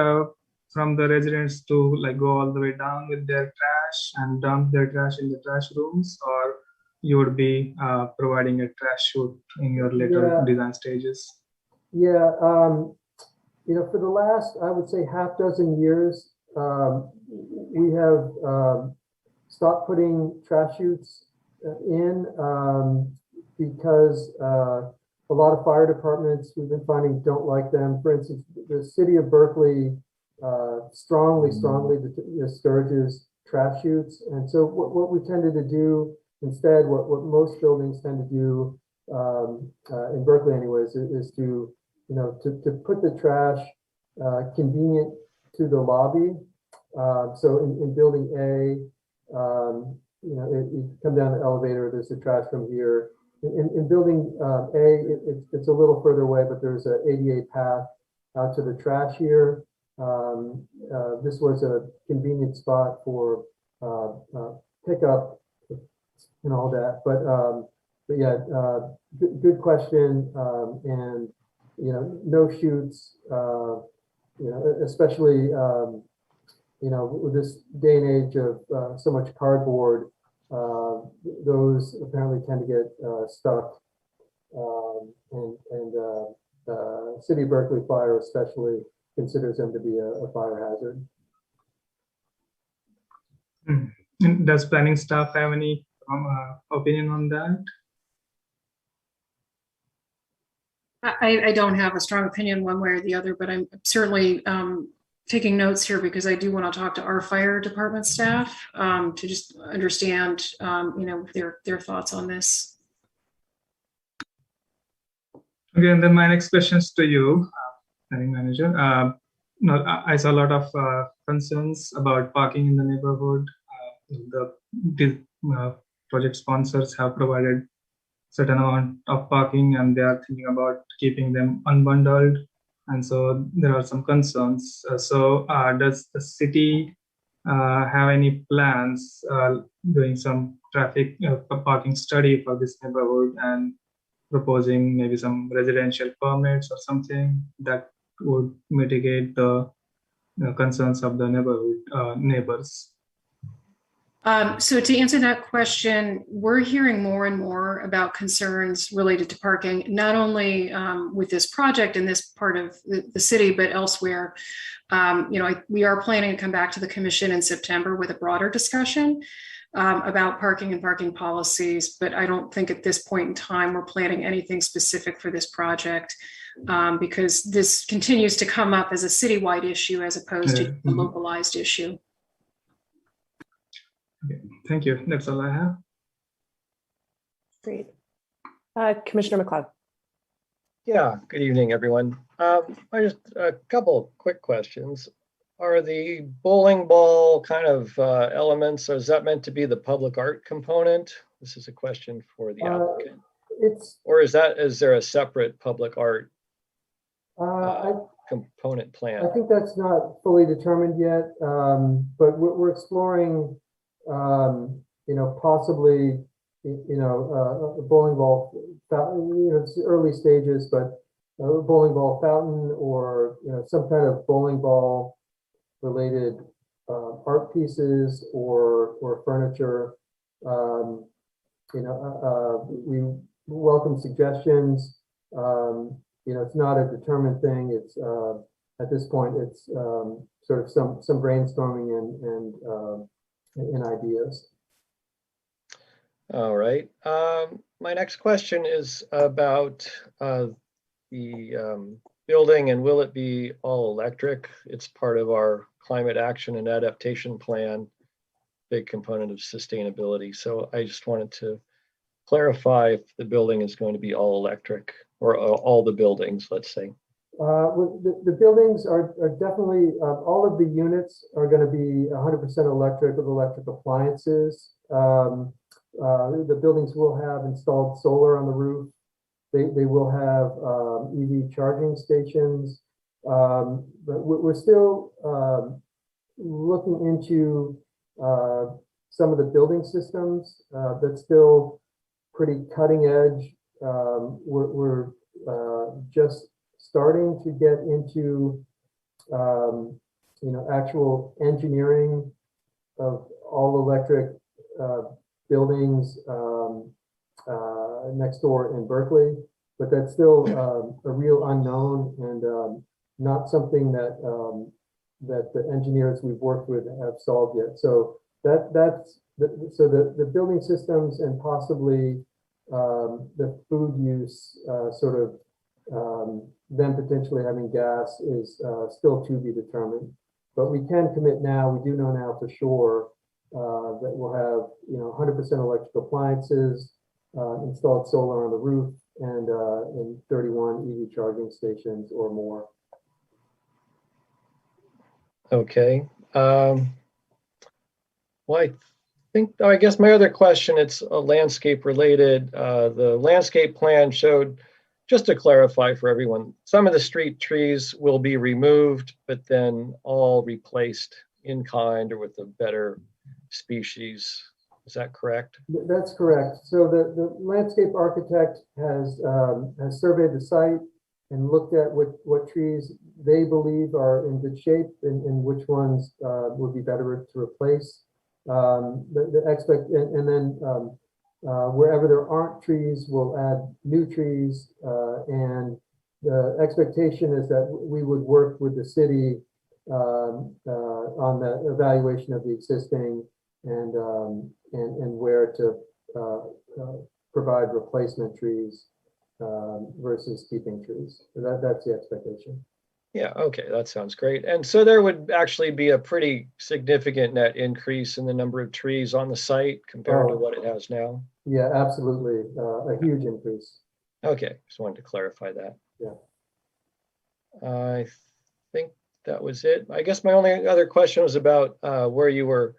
from the residents to go all the way down with their trash and dump their trash in the trash rooms, or you would be providing a trash chute in your later design stages? Yeah, for the last, I would say, half dozen years, we have stopped putting trash chutes in because a lot of fire departments we've been finding don't like them. For instance, the city of Berkeley strongly discourages trash chutes. And so what we tended to do instead, what most buildings tend to do in Berkeley anyways, is to put the trash convenient to the lobby. So in building A, you come down the elevator, there's the trash from here. In building A, it's a little further away, but there's an ADA path out to the trash here. This was a convenient spot for pickup and all that. But yeah, good question. And no chutes, especially with this day and age of so much cardboard, those apparently tend to get stuck. And City of Berkeley Fire especially considers them to be a fire hazard. And does planning staff have any opinion on that? I don't have a strong opinion one way or the other, but I'm certainly taking notes here because I do want to talk to our fire department staff to just understand, their thoughts on this. Okay, and then my next question is to you, planning manager. No, I saw a lot of concerns about parking in the neighborhood. The project sponsors have provided certain amount of parking, and they are thinking about keeping them unbundled. And so there are some concerns. Does the city have any plans doing some traffic parking study for this neighborhood and proposing maybe some residential permits or something that would mitigate the concerns of the neighborhood neighbors? So to answer that question, we're hearing more and more about concerns related to parking, not only with this project in this part of the city, but elsewhere. We are planning to come back to the commission in September with a broader discussion about parking and parking policies, but I don't think at this point in time we're planning anything specific for this project because this continues to come up as a citywide issue as opposed to a localized issue. Okay, thank you. That's all I have. Great. Commissioner McLeod. Yeah, good evening, everyone. I just a couple quick questions. Are the bowling ball kind of elements, is that meant to be the public art component? This is a question for the applicant. Or is there a separate public art component plan? I think that's not fully determined yet, but we're exploring, possibly, a bowling ball fountain. It's early stages, but a bowling ball fountain or some kind of bowling ball related art pieces or furniture. We welcome suggestions. It's not a determined thing. It's at this point, it's sort of some brainstorming and ideas. All right. My next question is about the building, and will it be all electric? It's part of our climate action and adaptation plan, big component of sustainability. So I just wanted to clarify if the building is going to be all electric, or all the buildings, let's say. The buildings are definitely, all of the units are going to be 100% electric with electric appliances. The buildings will have installed solar on the roof. They will have EV charging stations. But we're still looking into some of the building systems that's still pretty cutting edge. We're just starting to get into actual engineering of all electric buildings next door in Berkeley, but that's still a real unknown and not something that that the engineers we've worked with have solved yet. So the building systems and possibly the food use sort of then potentially having gas is still to be determined. But we can commit now, we do know now for sure that we'll have 100% electric appliances, installed solar on the roof, and 31 EV charging stations or more. Okay. Well, I guess my other question, it's a landscape related. The landscape plan showed, just to clarify for everyone, some of the street trees will be removed, but then all replaced in kind or with a better species. Is that correct? That's correct. So the landscape architect has surveyed the site and looked at what trees they believe are in good shape and which ones would be better to replace. Wherever there aren't trees, we'll add new trees. And the expectation is that we would work with the city on the evaluation of the existing and where to provide replacement trees. versus keeping trees. So that's the expectation. Yeah, okay, that sounds great. And so there would actually be a pretty significant net increase in the number of trees on the site compared to what it has now. Yeah, absolutely. A huge increase. Okay, just wanted to clarify that. Yeah. I think that was it. I guess my only other question was about where you were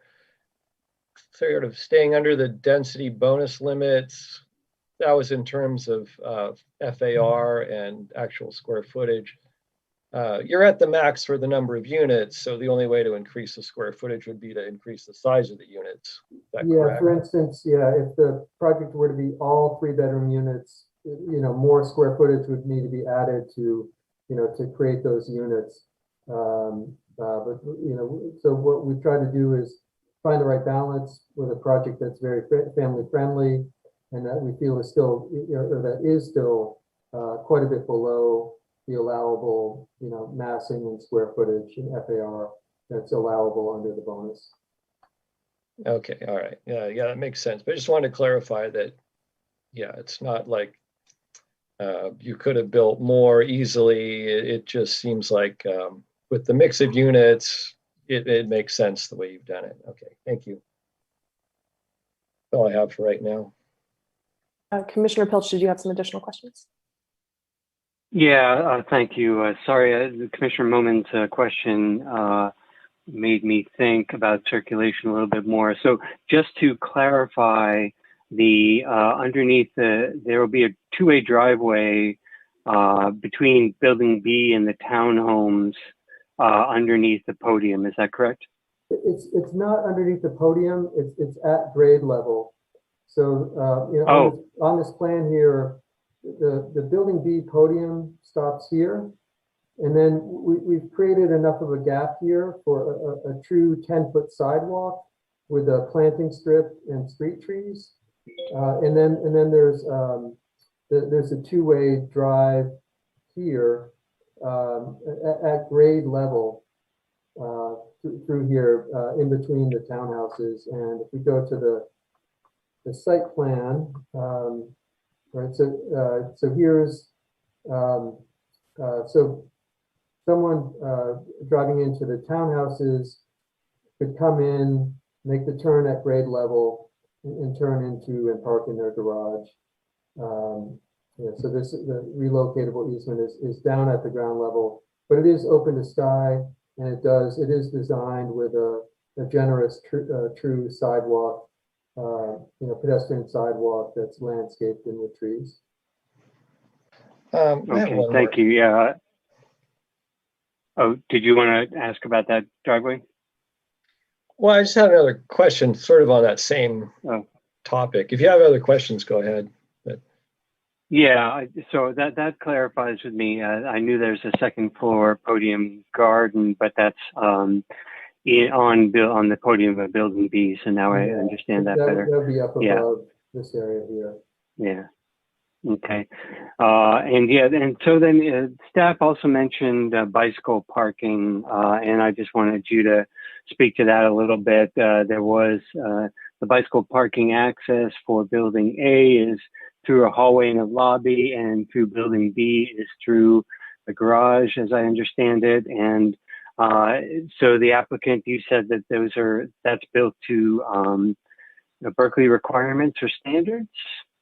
sort of staying under the density bonus limits. That was in terms of FAR and actual square footage. You're at the max for the number of units, so the only way to increase the square footage would be to increase the size of the units. Is that correct? For instance, if the project were to be all 3-bedroom units, more square footage would need to be added to, to create those units. But so what we try to do is find the right balance with a project that's very family friendly, and that we feel is still, or that is still quite a bit below the allowable, massing and square footage and FAR that's allowable under the bonus. Okay, all right. Yeah, that makes sense. But I just wanted to clarify that, it's not like you could have built more easily. It just seems like with the mix of units, it makes sense the way you've done it. Okay, thank you. That's all I have for right now. Commissioner Pilch, did you have some additional questions? Yeah, thank you. Sorry, Commissioner Momin's question made me think about circulation a little bit more. So just to clarify, underneath there will be a two-way driveway between Building B and the townhomes underneath the podium. Is that correct? It's not underneath the podium. It's at grade level. So on this plan here, the Building B podium stops here, and then we've created enough of a gap here for a true 10-foot sidewalk with a planting strip and street trees, and then there's a two-way drive here at grade level through here in between the townhouses. And if we go to the site plan. Right, so here's so someone driving into the townhouses could come in, make the turn at grade level, and turn into and park in their garage. So the relocatable easement is down at the ground level, but it is open to sky, and it is designed with a generous true sidewalk. Pedestrian sidewalk that's landscaped in with trees. Okay, thank you. Yeah. Oh, did you want to ask about that driveway? Well, I just had another question sort of on that same topic. If you have other questions, go ahead. Yeah, so that clarifies with me. I knew there's a second floor podium garden, but that's on the podium of Building B. So now I understand that better. That would be up above this area here. Yeah. Okay. And so then staff also mentioned bicycle parking, and I just wanted you to speak to that a little bit. There was the bicycle parking access for Building A is through a hallway in a lobby, and through Building B is through the garage, as I understand it. And so the applicant, you said that that's built to Berkeley requirements or standards?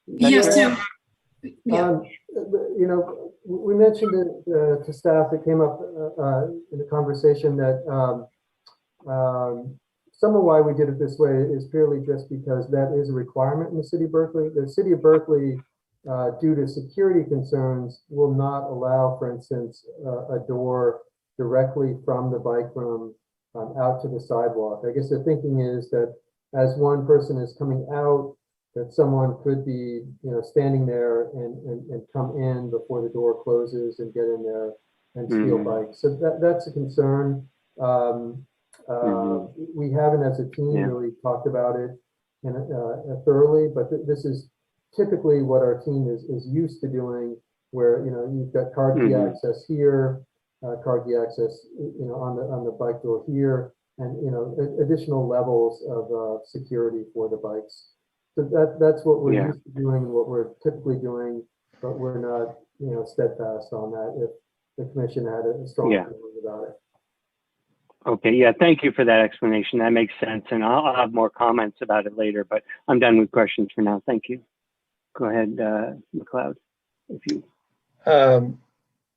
Yes. Yeah. We mentioned it to staff. It came up in the conversation that some of why we did it this way is purely just because that is a requirement in the city of Berkeley. The city of Berkeley, due to security concerns, will not allow, for instance, a door directly from the bike room out to the sidewalk. I guess the thinking is that as one person is coming out, that someone could be, standing there and come in before the door closes and get in there and steal bikes. So that's a concern. We haven't, as a team, really talked about it thoroughly, but this is typically what our team is used to doing, where you've got car key access here, car key access, on the bike door here, and additional levels of security for the bikes. So that's what we're used to doing, and what we're typically doing but we're not, steadfast on that if the commission had a strong Yeah. feeling about it. Okay, yeah, thank you for that explanation. That makes sense. And I'll have more comments about it later, but I'm done with questions for now. Thank you. Go ahead, McLeod, if you.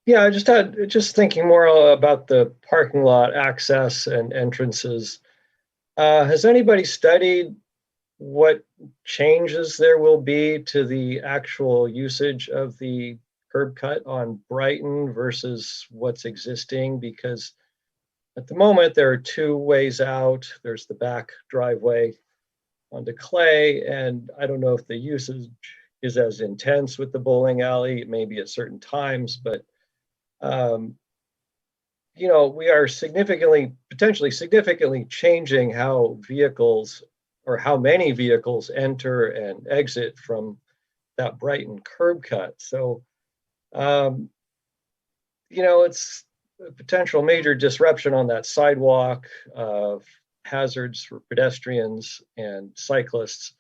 Yeah, I just thinking more about the parking lot access and entrances. Has anybody studied what changes there will be to the actual usage of the curb cut on Brighton versus what's existing? Because at the moment, there are two ways out. There's the back driveway onto Clay, and I don't know if the usage is as intense with the bowling alley, maybe at certain times, but we are potentially significantly changing how vehicles or how many vehicles enter and exit from that Brighton curb cut. So, it's a potential major disruption on that sidewalk, of hazards for pedestrians and cyclists.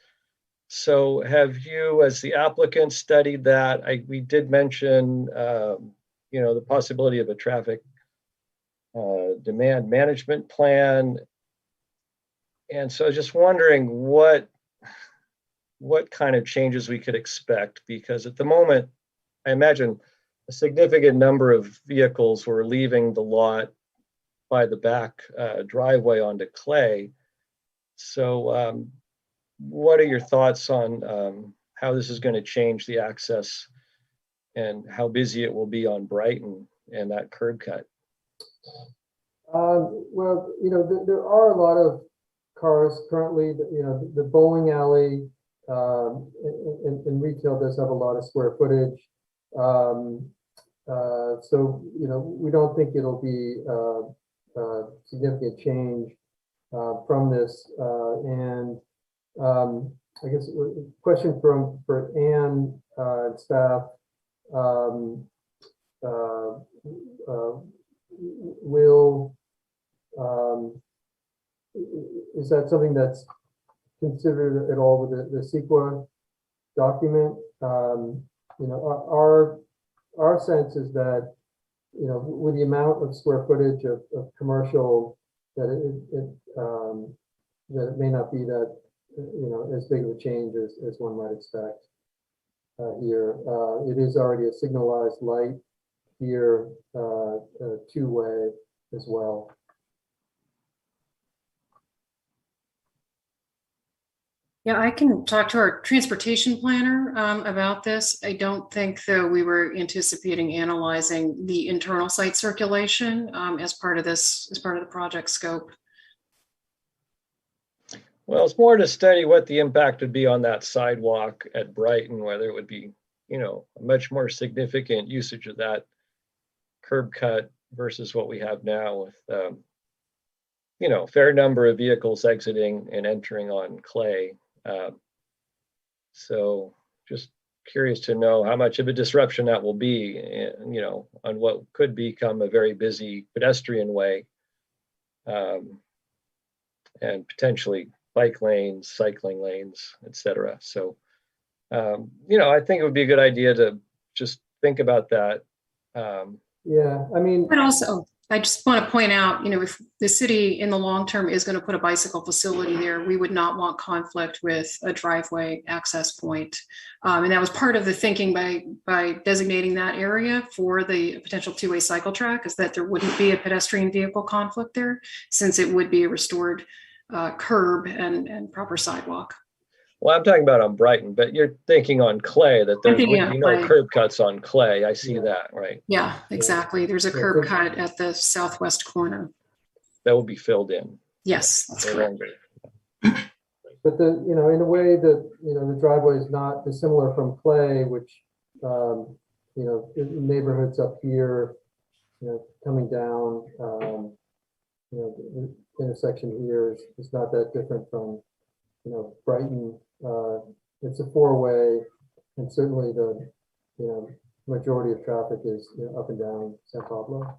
So have you, as the applicant, studied that? We did mention, the possibility of a traffic demand management plan. And so just wondering what kind of changes we could expect, because at the moment, I imagine a significant number of vehicles were leaving the lot by the back driveway onto Clay. So what are your thoughts on how this is going to change the access and how busy it will be on Brighton and that curb cut? Well, there are a lot of cars currently. The bowling alley in retail does have a lot of square footage. So, we don't think it'll be a significant change from this. And I guess a question for Anne and staff. Is that something that's considered at all with the CEQA document? Our sense is that, with the amount of square footage of commercial, that it may not be that, as big of a change as one might expect here. It is already a signalized light here, two-way as well. Yeah, I can talk to our transportation planner about this. I don't think, though, we were anticipating analyzing the internal site circulation as part of the project scope. Well, it's more to study what the impact would be on that sidewalk at Brighton, whether it would be, a much more significant usage of that curb cut versus what we have now with, fair number of vehicles exiting and entering on Clay. So just curious to know how much of a disruption that will be, on what could become a very busy pedestrian way, and potentially bike lanes, cycling lanes, etc. So, I think it would be a good idea to just think about that. Yeah, I mean, But also, I just want to point out, if the city in the long term is going to put a bicycle facility there, we would not want conflict with a driveway access point. And that was part of the thinking by designating that area for the potential two-way cycle track, is that there wouldn't be a pedestrian vehicle conflict there, since it would be a restored curb and proper sidewalk. Well, I'm talking about on Brighton, but you're thinking on Clay that there would be no curb cuts on Clay. I see that, right? Yeah, exactly. There's a curb cut at the southwest corner. That will be filled in. Yes, that's correct. but in a way that, the driveway is not dissimilar from Clay, which, neighborhoods up here, coming down, the intersection here is not that different from, Brighton. It's a four-way, and certainly the, majority of traffic is up and down San Pablo.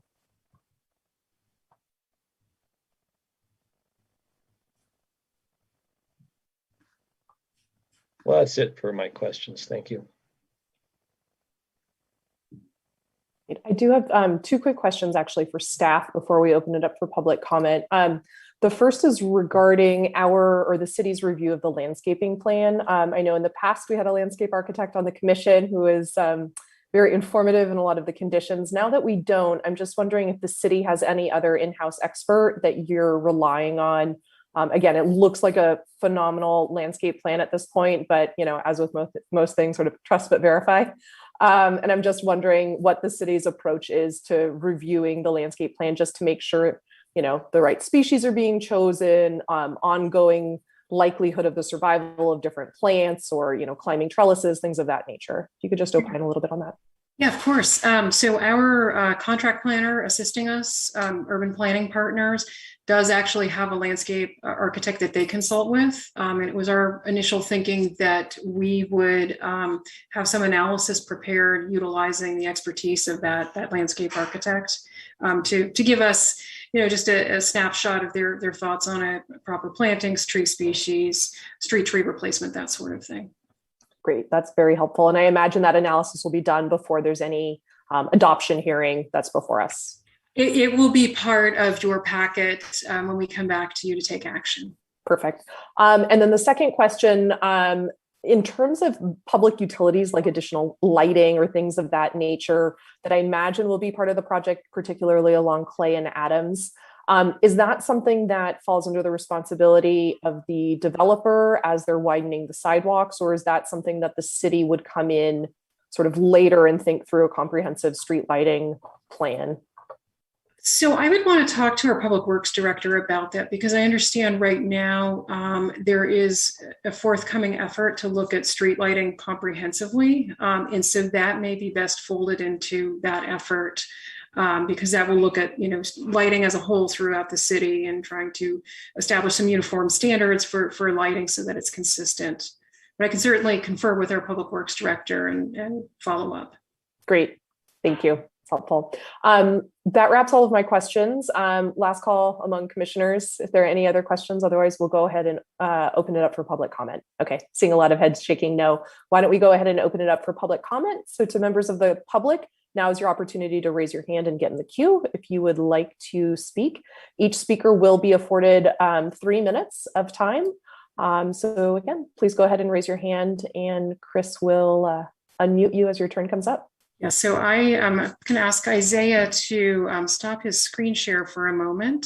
Well, that's it for my questions. Thank you. I do have two quick questions actually for staff before we open it up for public comment. The first is regarding the city's review of the landscaping plan. I know in the past we had a landscape architect on the commission who is very informative in a lot of the conditions. Now that we don't, I'm just wondering if the city has any other in-house expert that you're relying on. Again, it looks like a phenomenal landscape plan at this point, but as with most things, sort of trust but verify. And I'm just wondering what the city's approach is to reviewing the landscape plan, just to make sure, the right species are being chosen, ongoing likelihood of the survival of different plants or, climbing trellises, things of that nature. If you could just opine a little bit on that. Yeah, of course. So our contract planner assisting us, Urban Planning Partners, does actually have a landscape architect that they consult with. And it was our initial thinking that we would have some analysis prepared utilizing the expertise of that landscape architect to give us, just a snapshot of their thoughts on it, proper plantings, tree species, street tree replacement, that sort of thing. Great, that's very helpful. And I imagine that analysis will be done before there's any adoption hearing that's before us. It will be part of your packet when we come back to you to take action. Perfect. And then the second question, in terms of public utilities like additional lighting or things of that nature that I imagine will be part of the project, particularly along Clay and Adams, is that something that falls under the responsibility of the developer as they're widening the sidewalks, or is that something that the city would come in sort of later and think through a comprehensive street lighting plan? So I would want to talk to our public works director about that, because I understand right now there is a forthcoming effort to look at street lighting comprehensively. And so that may be best folded into that effort, because that will look at, lighting as a whole throughout the city and trying to establish some uniform standards for lighting so that it's consistent. But I can certainly confer with our public works director and follow up. Great, thank you. Helpful. That wraps all of my questions. Last call among commissioners. If there are any other questions, otherwise we'll go ahead and open it up for public comment. Okay, seeing a lot of heads shaking no. Why don't we go ahead and open it up for public comment? So to members of the public, now is your opportunity to raise your hand and get in the queue if you would like to speak. Each speaker will be afforded 3 minutes of time. So again, please go ahead and raise your hand and Chris will unmute you as your turn comes up. Yeah, so I am going to ask Isaiah to stop his screen share for a moment.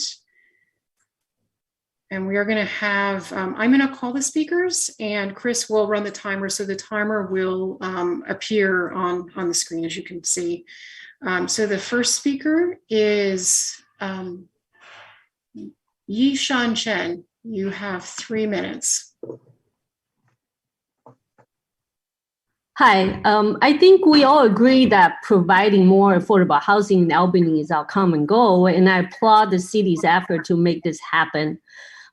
And we are going to have, I'm going to call the speakers and Chris will run the timer. So the timer will appear on the screen, as you can see. So the first speaker is Yi Shan Chen. You have 3 minutes. Hi, I think we all agree that providing more affordable housing in Albany is our common goal, and I applaud the city's effort to make this happen.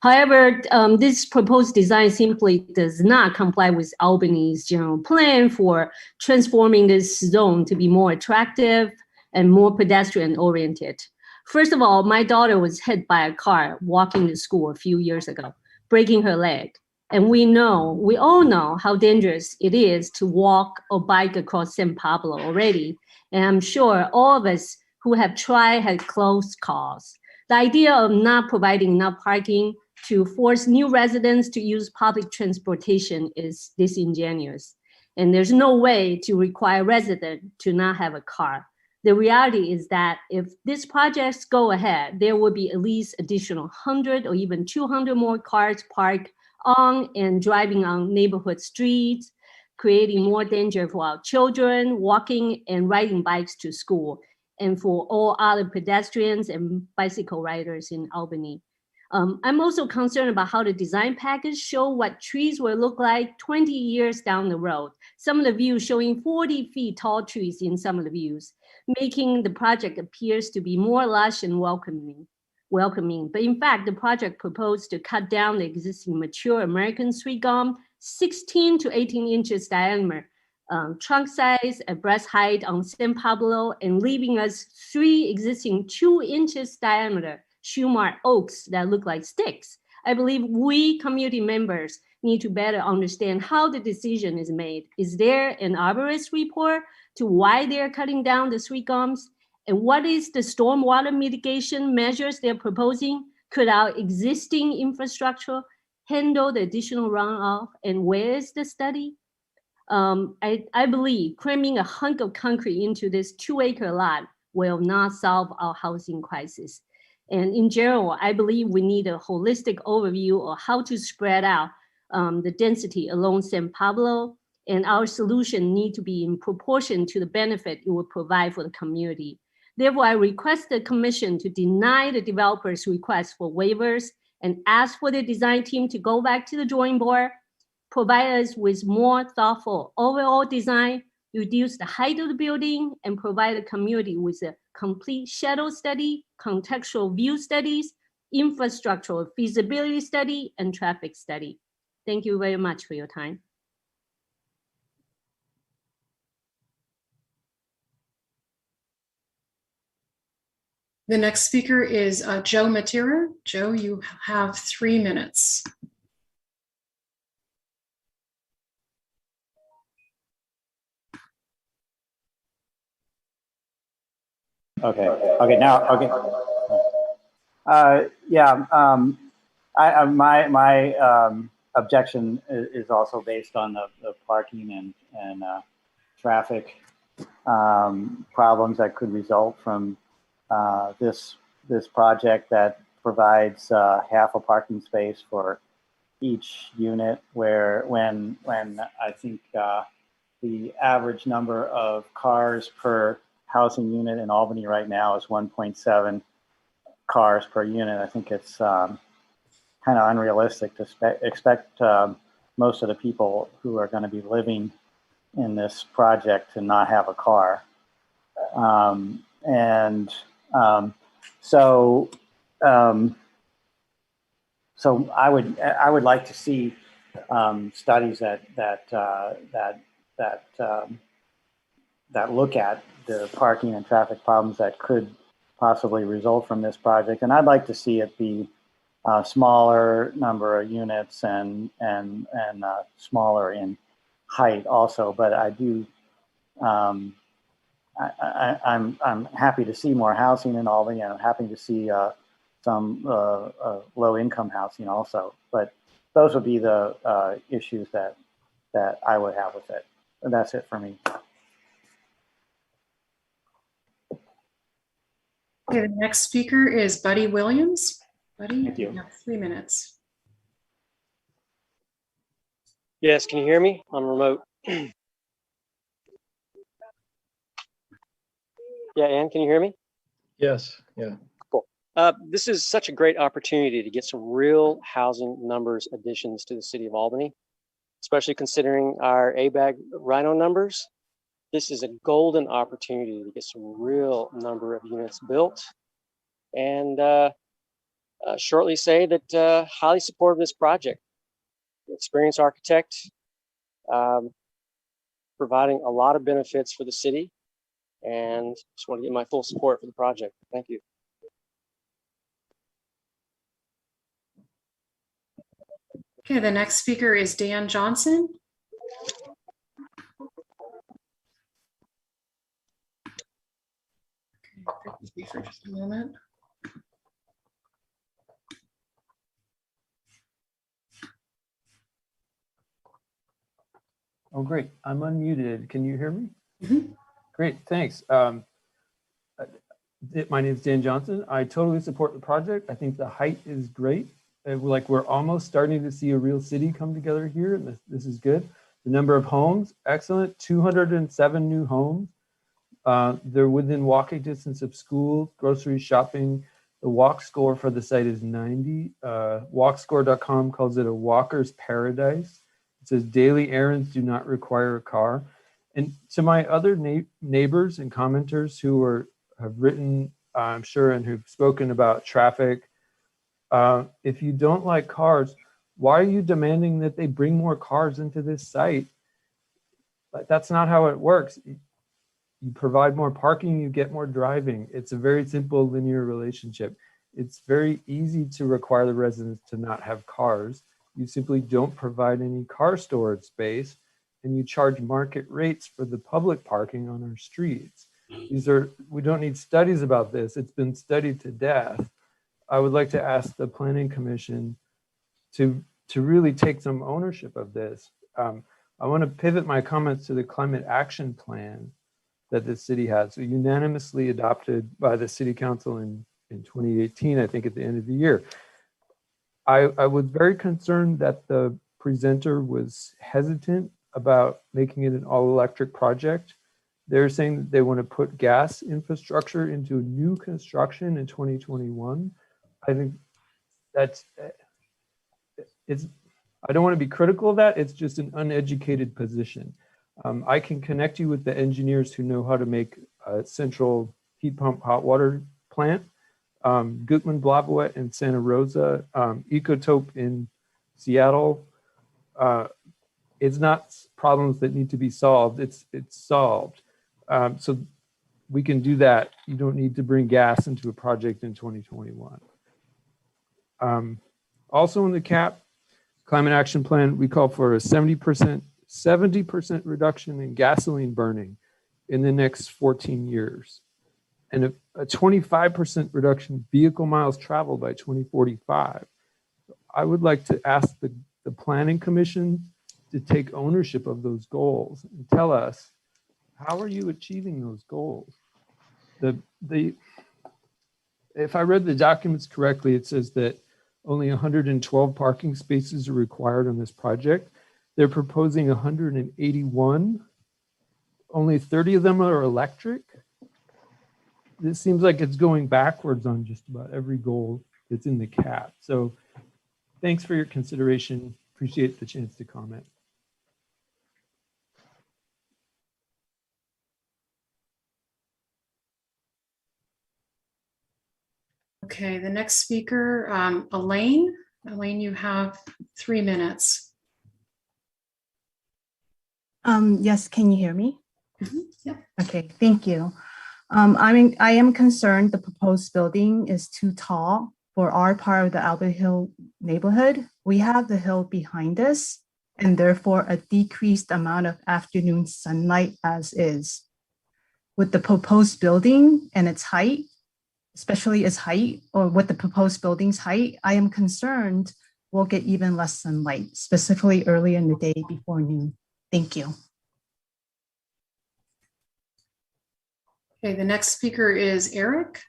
However, this proposed design simply does not comply with Albany's general plan for transforming this zone to be more attractive and more pedestrian-oriented. First of all, my daughter was hit by a car walking to school a few years ago, breaking her leg. And we all know how dangerous it is to walk or bike across San Pablo already. And I'm sure all of us who have tried had close calls. The idea of not providing enough parking to force new residents to use public transportation is disingenuous. And there's no way to require residents to not have a car. The reality is that if these projects go ahead, there will be at least additional 100 or even 200 more cars parked on and driving on neighborhood streets, creating more danger for our children walking and riding bikes to school, and for all other pedestrians and bicycle riders in Albany. I'm also concerned about how the design package show what trees will look like 20 years down the road. Some of the views showing 40 feet tall trees in some of the views, making the project appears to be more lush and welcoming. But in fact, the project proposed to cut down the existing mature American sweet gum 16 to 18 inches diameter, trunk size at breast height on San Pablo, and leaving us 3 existing 2 inches diameter Shumar oaks that look like sticks. I believe we community members need to better understand how the decision is made. Is there an arborist report to why they're cutting down the street gums? And what is the stormwater mitigation measures they're proposing? Could our existing infrastructure handle the additional runoff? And where is the study? I believe cramming a hunk of concrete into this 2-acre lot will not solve our housing crisis. And in general, I believe we need a holistic overview of how to spread out the density along San Pablo, and our solution need to be in proportion to the benefit it will provide for the community. Therefore, I request the commission to deny the developer's request for waivers and ask for the design team to go back to the drawing board, provide us with more thoughtful overall design, reduce the height of the building, and provide the community with a complete shadow study, contextual view studies, infrastructural feasibility study, and traffic study. Thank you very much for your time. The next speaker is Joe Matera. Joe, you have 3 minutes. Okay. My objection is also based on the parking and traffic problems that could result from this project that provides half a parking space for each unit, when I think the average number of cars per housing unit in Albany right now is 1.7 cars per unit. I think it's kind of unrealistic to expect most of the people who are going to be living in this project to not have a car. So I would like to see studies that look at the parking and traffic problems that could possibly result from this project, and I'd like to see it be a smaller number of units and smaller in height also. But I do. I'm happy to see more housing in Albany, and I'm happy to see some low-income housing also. But those would be the issues that I would have with it. And that's it for me. Okay, the next speaker is Buddy Williams. Buddy, Thank you. You have 3 minutes. Yes, can you hear me? I'm remote. Yeah, Ann, can you hear me? Yes, yeah. Cool. This is such a great opportunity to get some real housing numbers additions to the city of Albany, especially considering our ABAG Rhino numbers. This is a golden opportunity to get some real number of units built, and shortly say that highly support of this project. Experienced architect, providing a lot of benefits for the city, and just want to get my full support for the project. Thank you. Okay, the next speaker is Dan Johnson. Okay, thank you for just a moment. Oh, great. I'm unmuted. Can you hear me? Mm-hmm. Great, thanks. My name is Dan Johnson. I totally support the project. I think the height is great. We're almost starting to see a real city come together here. And this is good. The number of homes, excellent. 207 new homes. They're within walking distance of school, grocery, shopping. The walk score for the site is 90. Walkscore.com calls it a walker's paradise. It says daily errands do not require a car. And to my other neighbors and commenters who have written, I'm sure, and who've spoken about traffic, if you don't like cars, why are you demanding that they bring more cars into this site? That's not how it works. You provide more parking, you get more driving. It's a very simple linear relationship. It's very easy to require the residents to not have cars. You simply don't provide any car storage space, and you charge market rates for the public parking on our streets. We don't need studies about this. It's been studied to death. I would like to ask the Planning Commission to really take some ownership of this. I want to pivot my comments to the climate action plan that the city has, so unanimously adopted by the city council in 2018, I think at the end of the year. I was very concerned that the presenter was hesitant about making it an all-electric project. They're saying that they want to put gas infrastructure into new construction in 2021. I think that's, I don't want to be critical of that. It's just an uneducated position. I can connect you with the engineers who know how to make a central heat pump hot water plant. Gutman Blavatwet in Santa Rosa, Ecotope in Seattle. It's not problems that need to be solved. It's solved. So we can do that. You don't need to bring gas into a project in 2021. Also in the CAP climate action plan, we call for a 70% reduction in gasoline burning in the next 14 years. And a 25% reduction in vehicle miles traveled by 2045. I would like to ask the Planning Commission to take ownership of those goals and tell us, how are you achieving those goals? If I read the documents correctly, it says that only 112 parking spaces are required on this project. They're proposing 181. Only 30 of them are electric. This seems like it's going backwards on just about every goal that's in the CAP. So thanks for your consideration. Appreciate the chance to comment. Okay, the next speaker, Elaine. Elaine, you have 3 minutes. Yes, can you hear me? Yeah. Okay, thank you. I am concerned the proposed building is too tall for our part of the Albert Hill neighborhood. We have the hill behind us and therefore a decreased amount of afternoon sunlight as is. With the proposed building and its height, especially its height or with the proposed building's height, I am concerned we'll get even less sunlight, specifically early in the day before noon. Thank you. Okay, the next speaker is Eric.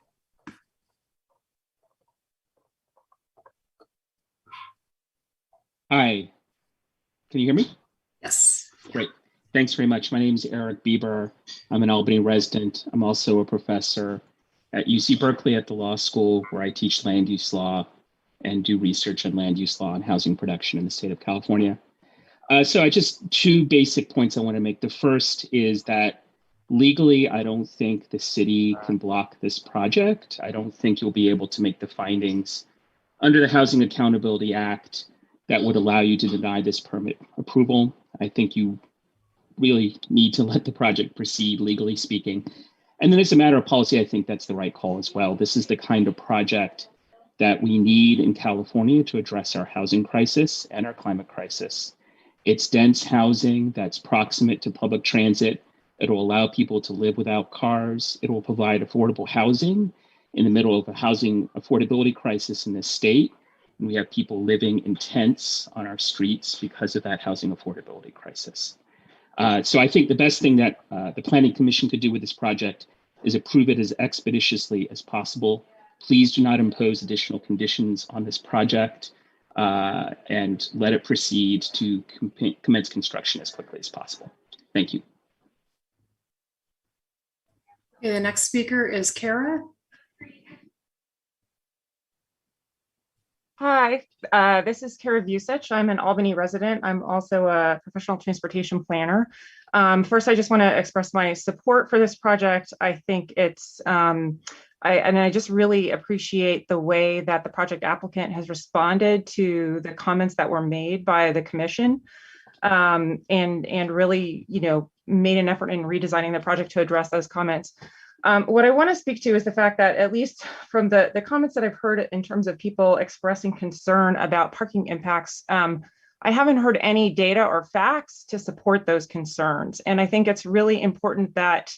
Hi, can you hear me? Yes. Great, thanks very much. My name is Eric Bieber. I'm an Albany resident. I'm also a professor at UC Berkeley at the law school, where I teach land use law and do research on land use law and housing production in the state of California. So I just 2 basic points I want to make. The first is that legally, I don't think the city can block this project. I don't think you'll be able to make the findings under the Housing Accountability Act that would allow you to deny this permit approval. I think you really need to let the project proceed, legally speaking. And then as a matter of policy, I think that's the right call as well. This is the kind of project that we need in California to address our housing crisis and our climate crisis. It's dense housing that's proximate to public transit. It will allow people to live without cars. It will provide affordable housing in the middle of a housing affordability crisis in this state. And we have people living in tents on our streets because of that housing affordability crisis. So I think the best thing that the Planning Commission could do with this project is approve it as expeditiously as possible. Please do not impose additional conditions on this project and let it proceed to commence construction as quickly as possible. Thank you. Okay, the next speaker is Kara. Hi, this is Kara Vucic. I'm an Albany resident. I'm also a professional transportation planner. First, I just want to express my support for this project. I think it's, I just really appreciate the way that the project applicant has responded to the comments that were made by the commission, and really, made an effort in redesigning the project to address those comments. What I want to speak to is the fact that, at least from the comments that I've heard in terms of people expressing concern about parking impacts, I haven't heard any data or facts to support those concerns. And I think it's really important that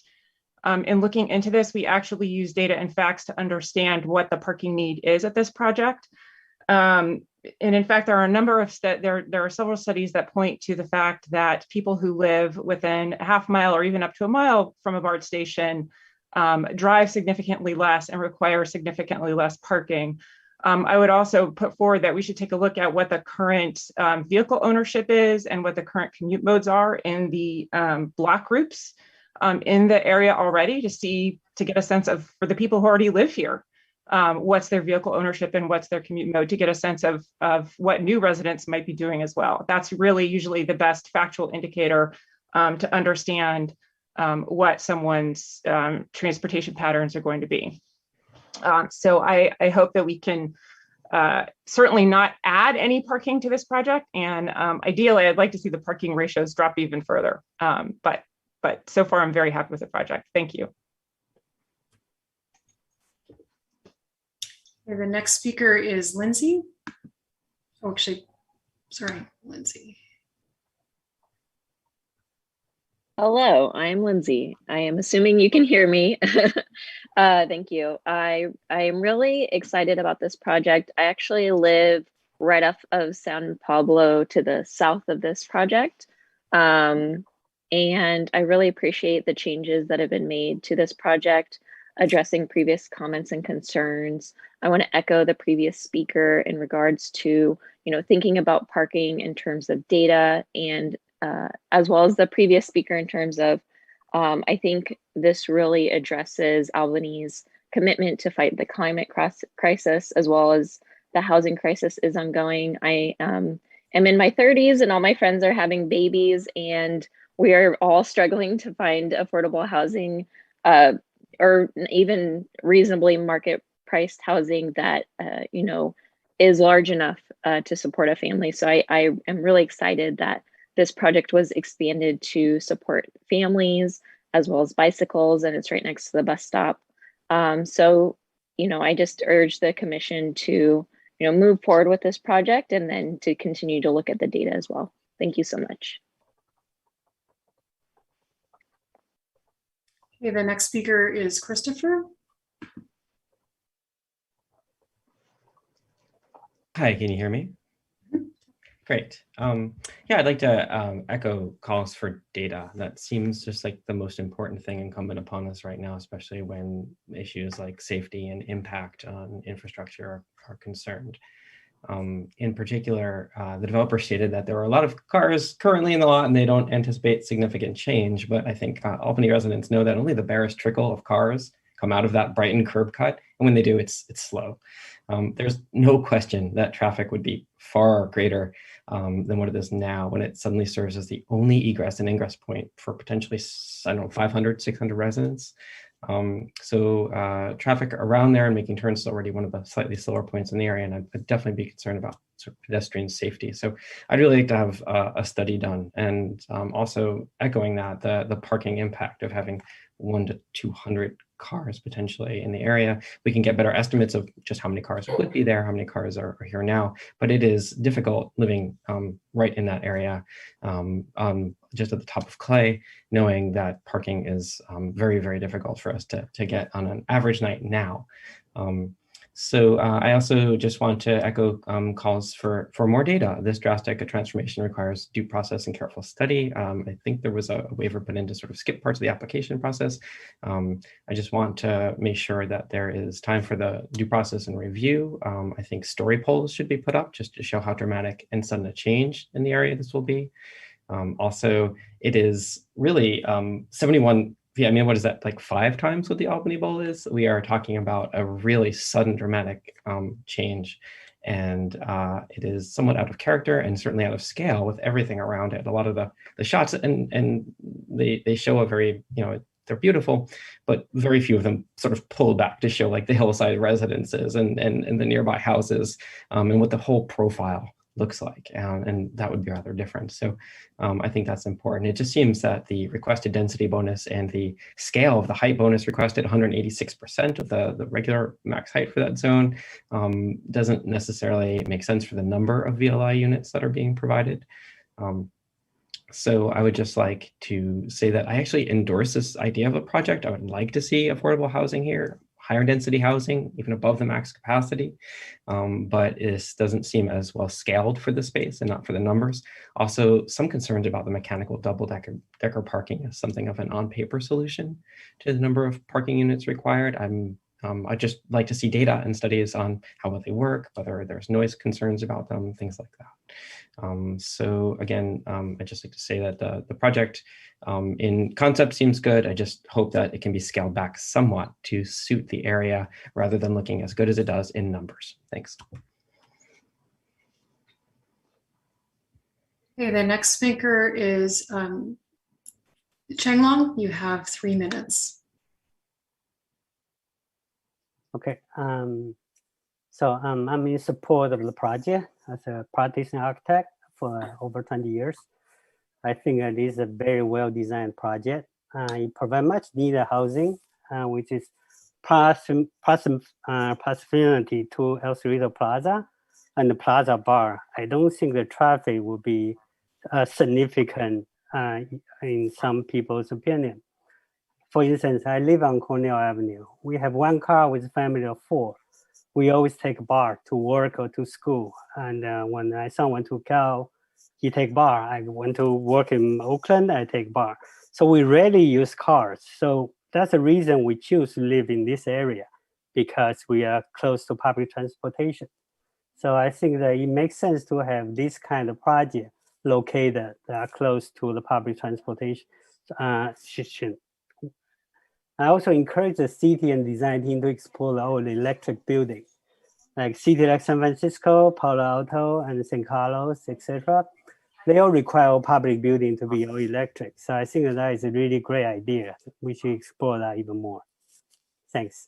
in looking into this, we actually use data and facts to understand what the parking need is at this project. And in fact, there are a number of there are several studies that point to the fact that people who live within a half mile or even up to a mile from a BART station drive significantly less and require significantly less parking. I would also put forward that we should take a look at what the current vehicle ownership is and what the current commute modes are in the block groups in the area already to get a sense of, for the people who already live here, what's their vehicle ownership and what's their commute mode, to get a sense of what new residents might be doing as well. That's really usually the best factual indicator to understand what someone's transportation patterns are going to be. So I hope that we can certainly not add any parking to this project. And ideally, I'd like to see the parking ratios drop even further. But so far, I'm very happy with the project. Thank you. Okay, the next speaker is Lindsay. Oh, actually, sorry, Lindsay. Hello, I'm Lindsay. I am assuming you can hear me. Thank you. I am really excited about this project. I actually live right off of San Pablo to the south of this project. And I really appreciate the changes that have been made to this project, addressing previous comments and concerns. I want to echo the previous speaker in regards to, thinking about parking in terms of data, and as well as the previous speaker in terms of, I think this really addresses Albany's commitment to fight the climate crisis, as well as the housing crisis is ongoing. I am in my 30s and all my friends are having babies, and we are all struggling to find affordable housing or even reasonably market priced housing that, is large enough to support a family. So I am really excited that this project was expanded to support families as well as bicycles, and it's right next to the bus stop. So, I just urge the commission to, move forward with this project and then to continue to look at the data as well. Thank you so much. Okay, the next speaker is Christopher. Hi, can you hear me? Great. Yeah, I'd like to echo calls for data. That seems just like the most important thing incumbent upon us right now, especially when issues like safety and impact on infrastructure are concerned. In particular, the developer stated that there are a lot of cars currently in the lot and they don't anticipate significant change, but I think Albany residents know that only the barest trickle of cars come out of that Brighton curb cut, and when they do, it's slow. There's no question that traffic would be far greater than what it is now when it suddenly serves as the only egress and ingress point for potentially, 500, 600 residents. So traffic around there and making turns is already one of the slightly slower points in the area, and I'd definitely be concerned about sort of pedestrian safety. So I'd really like to have a study done, and also echoing that the parking impact of having 1 to 200 cars potentially in the area. We can get better estimates of just how many cars would be there, how many cars are here now, but it is difficult living right in that area, just at the top of Clay, knowing that parking is very, very difficult for us to get on an average night now. So I also just want to echo calls for more data. This drastic a transformation requires due process and careful study. I think there was a waiver put in to sort of skip parts of the application process. I just want to make sure that there is time for the due process and review. I think story polls should be put up just to show how dramatic and sudden a change in the area this will be. Also, it is really 71. Yeah, I mean, what is that, like 5 times what the Albany Bowl is? We are talking about a really sudden, dramatic change. And it is somewhat out of character and certainly out of scale with everything around it. A lot of the shots, and they show a very, they're beautiful, but very few of them sort of pull back to show like the hillside residences and the nearby houses and what the whole profile looks like, and that would be rather different. So I think that's important. It just seems that the requested density bonus and the scale of the height bonus requested, 186% of the regular max height for that zone, doesn't necessarily make sense for the number of VLI units that are being provided. So I would just like to say that I actually endorse this idea of a project. I would like to see affordable housing here, higher density housing, even above the max capacity. But this doesn't seem as well scaled for the space and not for the numbers. Also, some concerns about the mechanical double-decker parking as something of an on-paper solution to the number of parking units required. I'd just like to see data and studies on how well they work, whether there's noise concerns about them, things like that. So again, I'd just like to say that the project in concept seems good. I just hope that it can be scaled back somewhat to suit the area rather than looking as good as it does in numbers. Thanks. Okay, the next speaker is Chenglong. You have 3 minutes. Okay, so I'm in support of the project as a practicing architect for over 20 years. I think it is a very well-designed project. It provides much needed housing, which is proximity to El Cerrito Plaza and the Plaza Bar. I don't think the traffic will be significant in some people's opinion. For instance, I live on Cornell Avenue. We have one car with a family of 4. We always take bar to work or to school. And when my son went to Cal, he take bar. I went to work in Oakland, I take bar. So we rarely use cars. So that's the reason we choose to live in this area, because we are close to public transportation. So I think that it makes sense to have this kind of project located close to the public transportation system. I also encourage the city and design team to explore all the electric buildings, like cities like San Francisco, Palo Alto, and San Carlos, etc. They all require a public building to be all electric. So I think that is a really great idea. We should explore that even more. Thanks.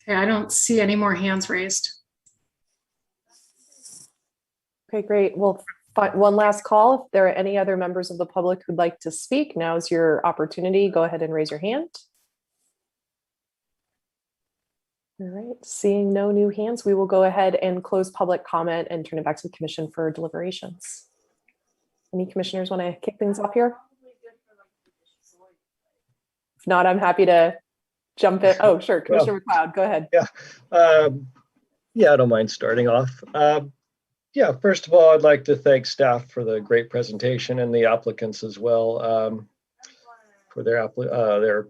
Okay, I don't see any more hands raised. Okay, great. Well, one last call. If there are any other members of the public who'd like to speak, now's your opportunity. Go ahead and raise your hand. All right, seeing no new hands, we will go ahead and close public comment and turn it back to the commission for deliberations. Any commissioners want to kick things off here? If not, I'm happy to jump in. Oh, sure, Commissioner McLeod, go ahead. Yeah, I don't mind starting off. Yeah, first of all, I'd like to thank staff for the great presentation and the applicants as well for their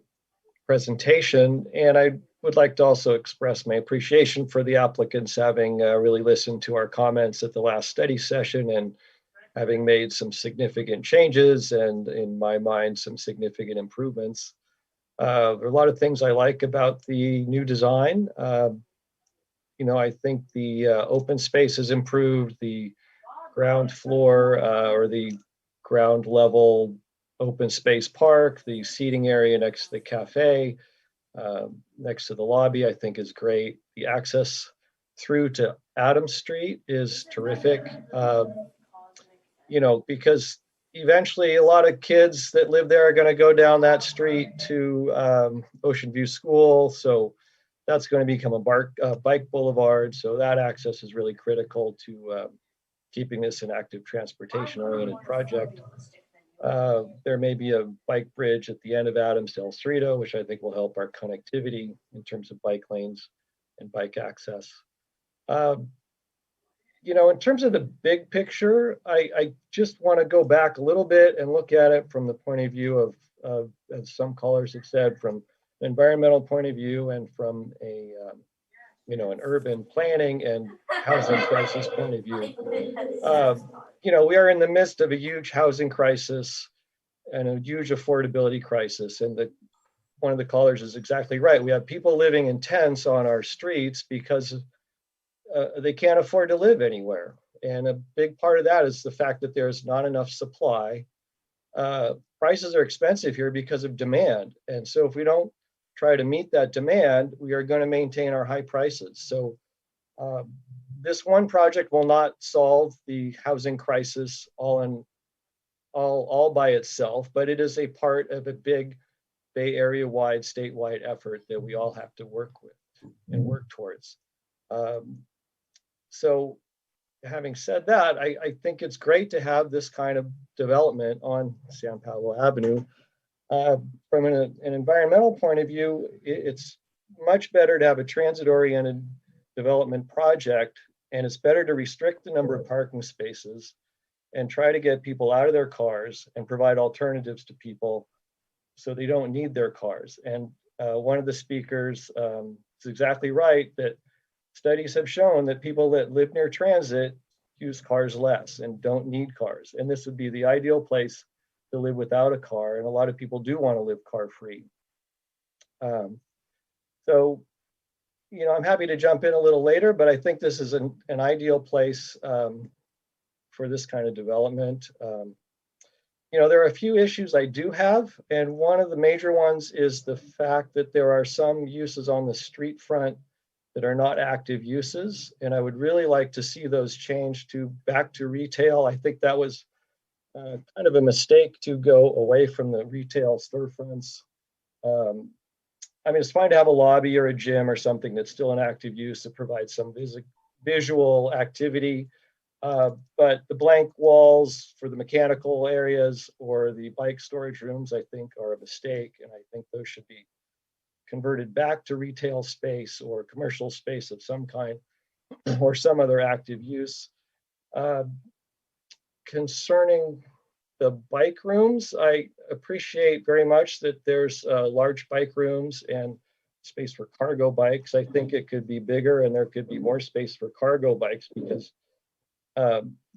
presentation. And I would like to also express my appreciation for the applicants having really listened to our comments at the last study session and having made some significant changes and, in my mind, some significant improvements. There are a lot of things I like about the new design. I think the open space has improved, the ground floor or the ground level open space park, the seating area next to the cafe, next to the lobby, I think is great. The access through to Adams Street is terrific, because eventually a lot of kids that live there are going to go down that street to Ocean View School. So that's going to become a bike boulevard. So that access is really critical to keeping this an active transportation-oriented project. There may be a bike bridge at the end of Adams to El Cerrito, which I think will help our connectivity in terms of bike lanes and bike access. In terms of the big picture, I just want to go back a little bit and look at it from the point of view of as some callers have said, from an environmental point of view and from an urban planning and housing crisis point of view. We are in the midst of a huge housing crisis and a huge affordability crisis. And one of the callers is exactly right. We have people living in tents on our streets because they can't afford to live anywhere. And a big part of that is the fact that there's not enough supply. Prices are expensive here because of demand. And so if we don't try to meet that demand, we are going to maintain our high prices. So this one project will not solve the housing crisis all by itself, but it is a part of a big Bay Area wide, statewide effort that we all have to work with and work towards. So having said that, I think it's great to have this kind of development on San Pablo Avenue. From an environmental point of view, it's much better to have a transit-oriented development project, and it's better to restrict the number of parking spaces and try to get people out of their cars and provide alternatives to people so they don't need their cars. And one of the speakers is exactly right that studies have shown that people that live near transit use cars less and don't need cars. And this would be the ideal place to live without a car. And a lot of people do want to live car free. So, you know, I'm happy to jump in a little later, but I think this is an ideal place for this kind of development. You know, there are a few issues I do have, and one of the major ones is the fact that there are some uses on the street front that are not active uses, and I would really like to see those changed back to retail. I think that was kind of a mistake to go away from the retail storefronts. I mean, it's fine to have a lobby or a gym or something that's still an active use that provides some visual activity. But the blank walls for the mechanical areas or the bike storage rooms, I think, are a mistake. And I think those should be converted back to retail space or commercial space of some kind or some other active use. Concerning the bike rooms, I appreciate very much that there's large bike rooms and space for cargo bikes. I think it could be bigger and there could be more space for cargo bikes because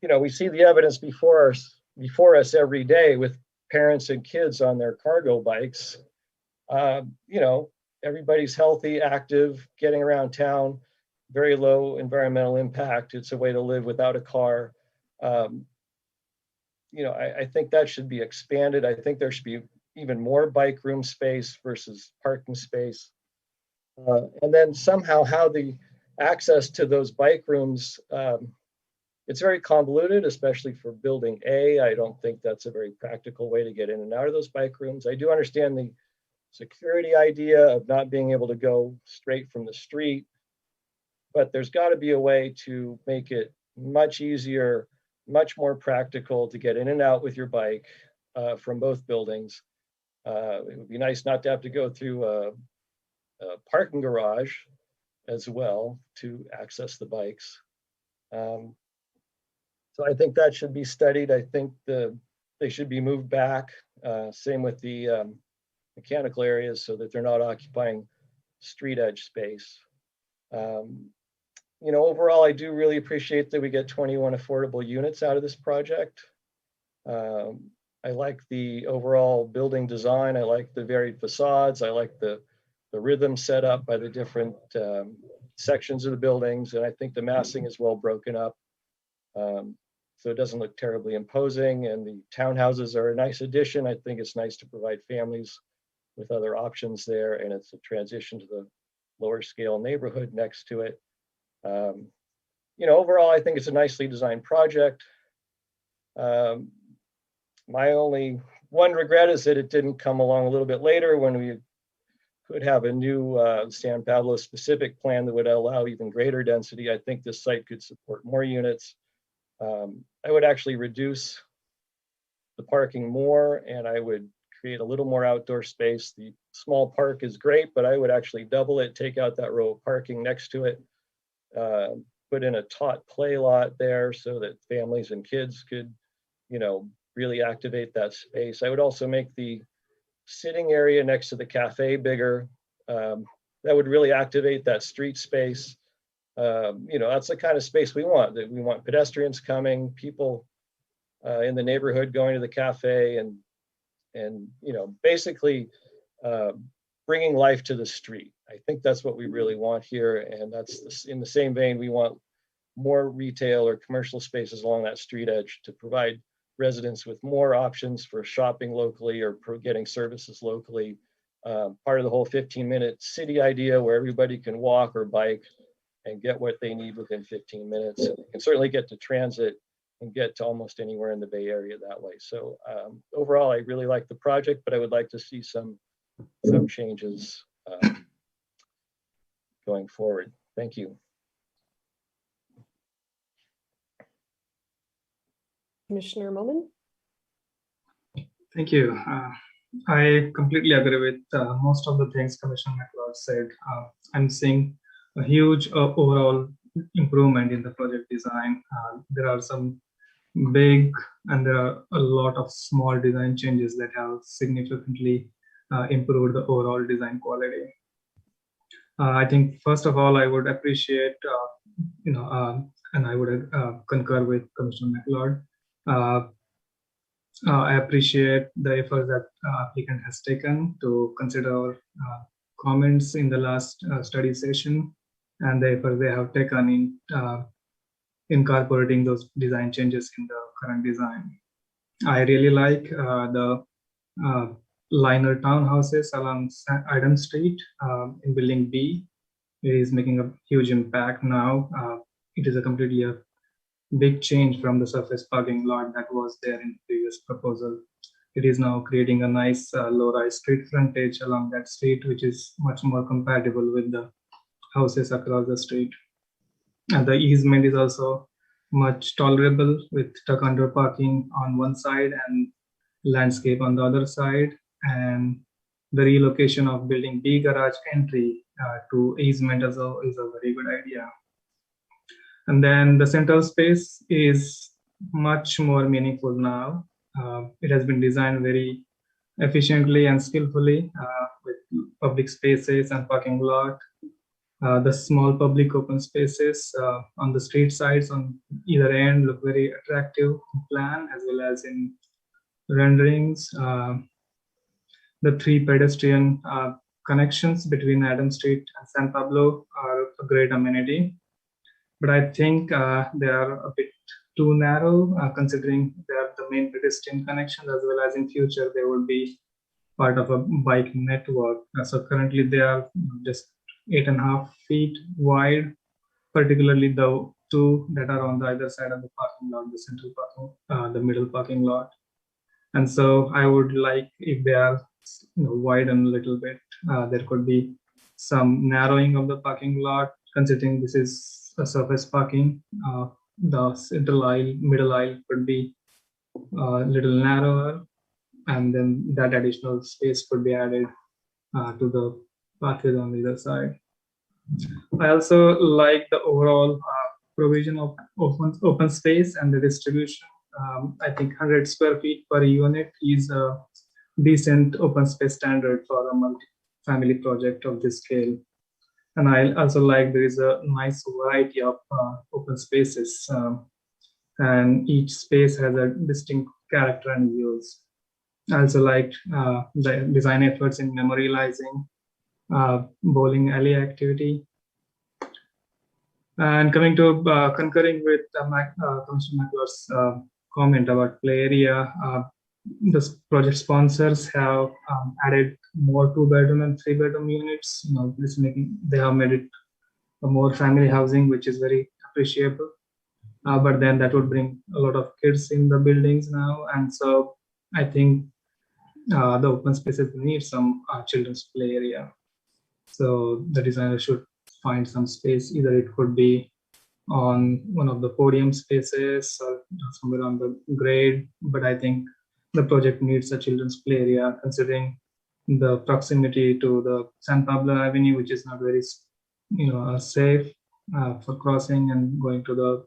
you know, we see the evidence before us every day with parents and kids on their cargo bikes. You know, everybody's healthy, active, getting around town, very low environmental impact. It's a way to live without a car. You know, I think that should be expanded. I think there should be even more bike room space versus parking space. And then somehow how the access to those bike rooms, it's very convoluted, especially for building A. I don't think that's a very practical way to get in and out of those bike rooms. I do understand the security idea of not being able to go straight from the street, but there's got to be a way to make it much easier, much more practical to get in and out with your bike from both buildings. It would be nice not to have to go through a parking garage as well to access the bikes. So I think that should be studied. I think they should be moved back. Same with the mechanical areas so that they're not occupying street edge space. You know, overall, I do really appreciate that we get 21 affordable units out of this project. I like the overall building design. I like the varied facades. I like the rhythm set up by the different sections of the buildings. And I think the massing is well broken up. So it doesn't look terribly imposing, and the townhouses are a nice addition. I think it's nice to provide families with other options there, and it's a transition to the lower scale neighborhood next to it. You know, overall, I think it's a nicely designed project. My only one regret is that it didn't come along a little bit later when we could have a new San Pablo specific plan that would allow even greater density. I think this site could support more units. I would actually reduce the parking more, and I would create a little more outdoor space. The small park is great, but I would actually double it, take out that row of parking next to it, put in a tot play lot there so that families and kids could, you know, really activate that space. I would also make the sitting area next to the cafe bigger. That would really activate that street space. You know, that's the kind of space we want. That we want pedestrians coming, people in the neighborhood going to the cafe, and you know, basically bringing life to the street. I think that's what we really want here, and that's in the same vein. We want more retail or commercial spaces along that street edge to provide residents with more options for shopping locally or for getting services locally, part of the whole 15-minute city idea where everybody can walk or bike and get what they need within 15 minutes. And they can certainly get to transit and get to almost anywhere in the Bay Area that way. So overall, I really like the project, but I would like to see some changes going forward. Thank you. Commissioner Moman. Thank you. I completely agree with most of the things Commissioner McLeod said. I'm seeing a huge overall improvement in the project design. There are some big and there are a lot of small design changes that have significantly improved the overall design quality. I think first of all, I would appreciate, and I would concur with Commissioner McLeod. I appreciate the effort that applicant has taken to consider our comments in the last study session and the effort they have taken in incorporating those design changes in the current design. I really like the liner townhouses along Adam Street in Building B. It is making a huge impact now. It is a completely big change from the surface parking lot that was there in the previous proposal. It is now creating a nice low-rise street frontage along that street, which is much more compatible with the houses across the street. And the easement is also much tolerable with truck under parking on one side and landscape on the other side. And the relocation of Building B garage entry to easement as well is a very good idea. And then the central space is much more meaningful now. It has been designed very efficiently and skillfully with public spaces and parking lot. The small public open spaces on the street sides on either end look very attractive in plan as well as in renderings. The 3 pedestrian connections between Adam Street and San Pablo are a great amenity. But I think they are a bit too narrow considering they are the main pedestrian connections as well as in future they will be part of a bike network. So currently they are just 8.5 feet wide, particularly the 2 that are on the either side of the parking lot, the central parking, the middle parking lot. And so I would like if they are widen a little bit, there could be some narrowing of the parking lot considering this is a surface parking. The central aisle, middle aisle could be a little narrower, and then that additional space could be added to the pathways on the other side. I also like the overall provision of open space and the distribution. I think 100 square feet per unit is a decent open space standard for a multi-family project of this scale. And I also like there is a nice variety of open spaces and each space has a distinct character and use. I also like the design efforts in memorializing bowling alley activity. And coming to concurring with Commissioner McLeod's comment about play area, the project sponsors have added more 2-bedroom and 3-bedroom units. They have made it a more family housing, which is very appreciable. But then that would bring a lot of kids in the buildings now, and so I think the open spaces need some children's play area. So the designer should find some space. Either it could be on one of the podium spaces or somewhere on the grade, but I think the project needs a children's play area considering the proximity to the San Pablo Avenue, which is not very safe for crossing and going to the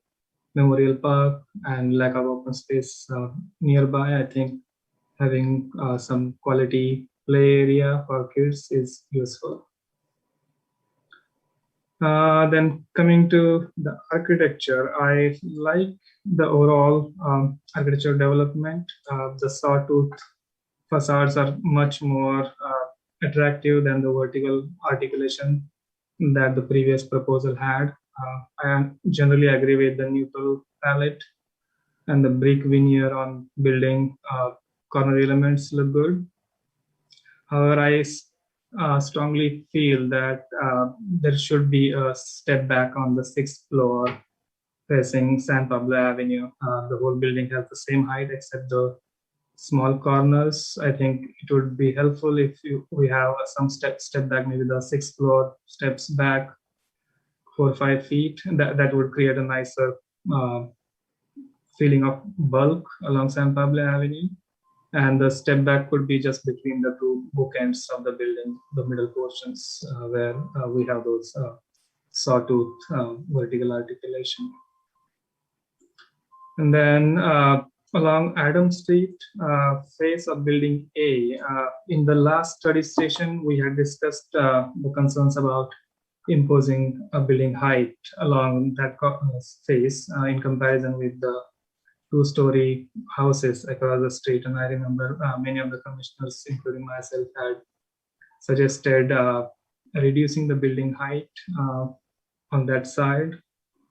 Memorial Park, and lack of open space nearby. I think having some quality play area for kids is useful. Then coming to the architecture, I like the overall architecture development. The sawtooth facades are much more attractive than the vertical articulation that the previous proposal had. I generally agree with the neutral palette and the brick veneer on building corner elements look good. However, I strongly feel that there should be a step back on the 6th floor facing San Pablo Avenue. The whole building has the same height except the small corners. I think it would be helpful if we have some step back, maybe the 6th floor steps back 4 or 5 feet. That would create a nicer feeling of bulk along San Pablo Avenue. And the step back could be just between the two bookends of the building, the middle portions where we have those sawtooth vertical articulation. And then along Adam Street, face of building A, in the last study session, we had discussed the concerns about imposing a building height along that face in comparison with the 2-story houses across the street. And I remember many of the commissioners, including myself, had suggested reducing the building height on that side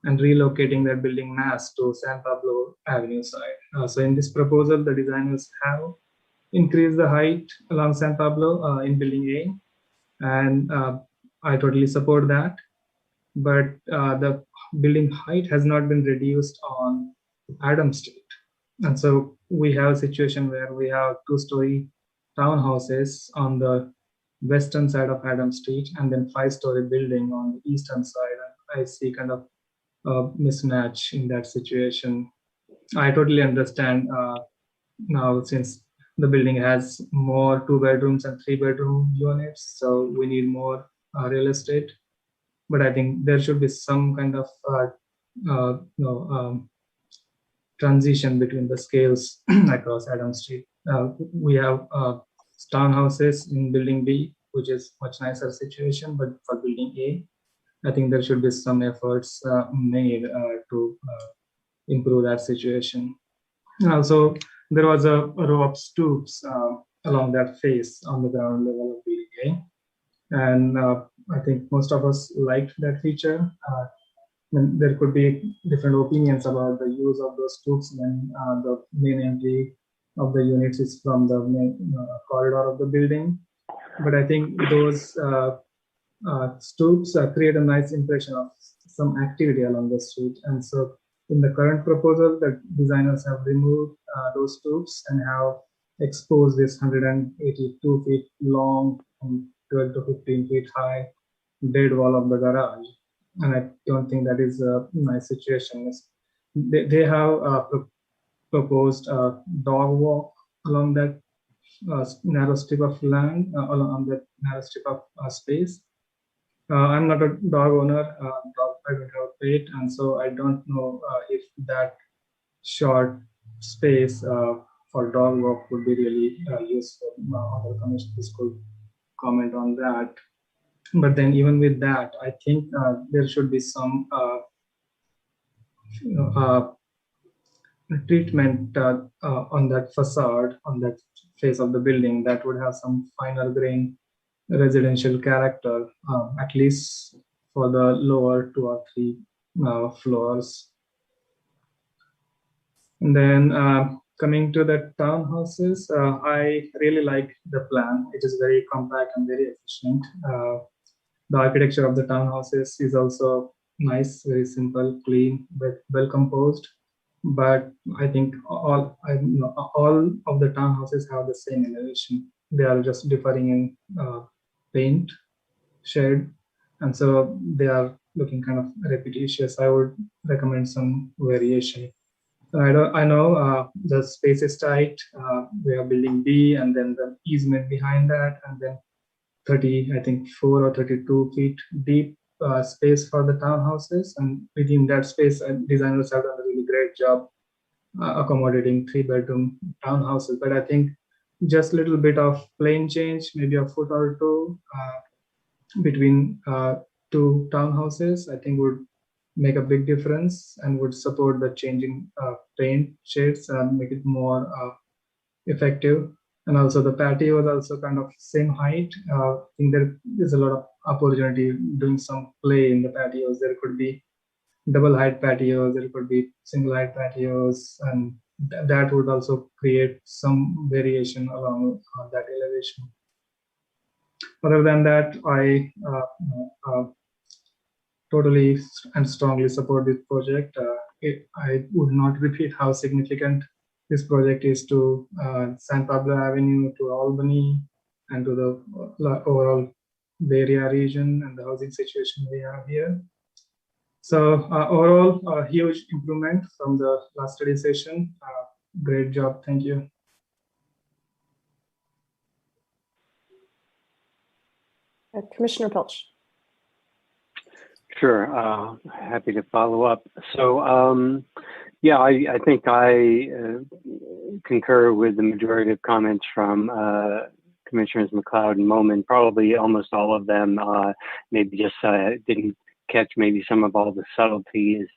and relocating that building mass to San Pablo Avenue side. So in this proposal, the designers have increased the height along San Pablo in building A, and I totally support that. But the building height has not been reduced on Adam Street. And so we have a situation where we have 2-story townhouses on the western side of Adam Street and then 5-story building on the eastern side. And I see kind of a mismatch in that situation. I totally understand now, since the building has more 2-bedrooms and 3-bedroom units, so we need more real estate. But I think there should be some kind of transition between the scales across Adam Street. We have townhouses in building B, which is much nicer situation, but for building A, I think there should be some efforts made to improve that situation. Also, there was a row of stoops along that face on the ground level of building A. And I think most of us liked that feature. And there could be different opinions about the use of those stoops when the main entry of the units is from the main corridor of the building. But I think those stoops create a nice impression of some activity along the street. And so in the current proposal, the designers have removed those stoops and have exposed this 182 feet long and 12 to 15 feet high dead wall of the garage. And I don't think that is a nice situation. They have proposed a dog walk along that narrow strip of land, along that narrow strip of space. I'm not a dog owner. I don't have a pet, and so I don't know if that short space for dog walk would be really useful. Other commissioners could comment on that. But then even with that, I think there should be some treatment on that facade, on that face of the building that would have some finer grain residential character, at least for the lower 2 or 3 floors. And then coming to the townhouses, I really like the plan. It is very compact and very efficient. The architecture of the townhouses is also nice, very simple, clean, but well composed. But I think all of the townhouses have the same elevation. They are just differing in paint shade, and so they are looking kind of repetitious. I would recommend some variation. I know the space is tight. We are building B, and then the easement behind that, and then 34 or 32 feet deep space for the townhouses. And within that space, designers have done a really great job accommodating 3-bedroom townhouses. But I think just a little bit of plane change, maybe a foot or two between 2 townhouses, I think would make a big difference and would support the changing paint shades and make it more effective. And also the patio is also kind of same height. I think there is a lot of opportunity doing some play in the patios. There could be double height patios, there could be single height patios, and that would also create some variation along that elevation. Other than that, I totally and strongly support this project. I would not repeat how significant this project is to San Pablo Avenue, to Albany, and to the overall Bay Area region and the housing situation we have here. So overall, a huge improvement from the last study session. Great job, thank you. Commissioner Pilch. Sure, happy to follow up. So, yeah, I think I concur with the majority of comments from Commissioners McLeod and Momin, probably almost all of them. Maybe just didn't catch maybe some of all the subtleties.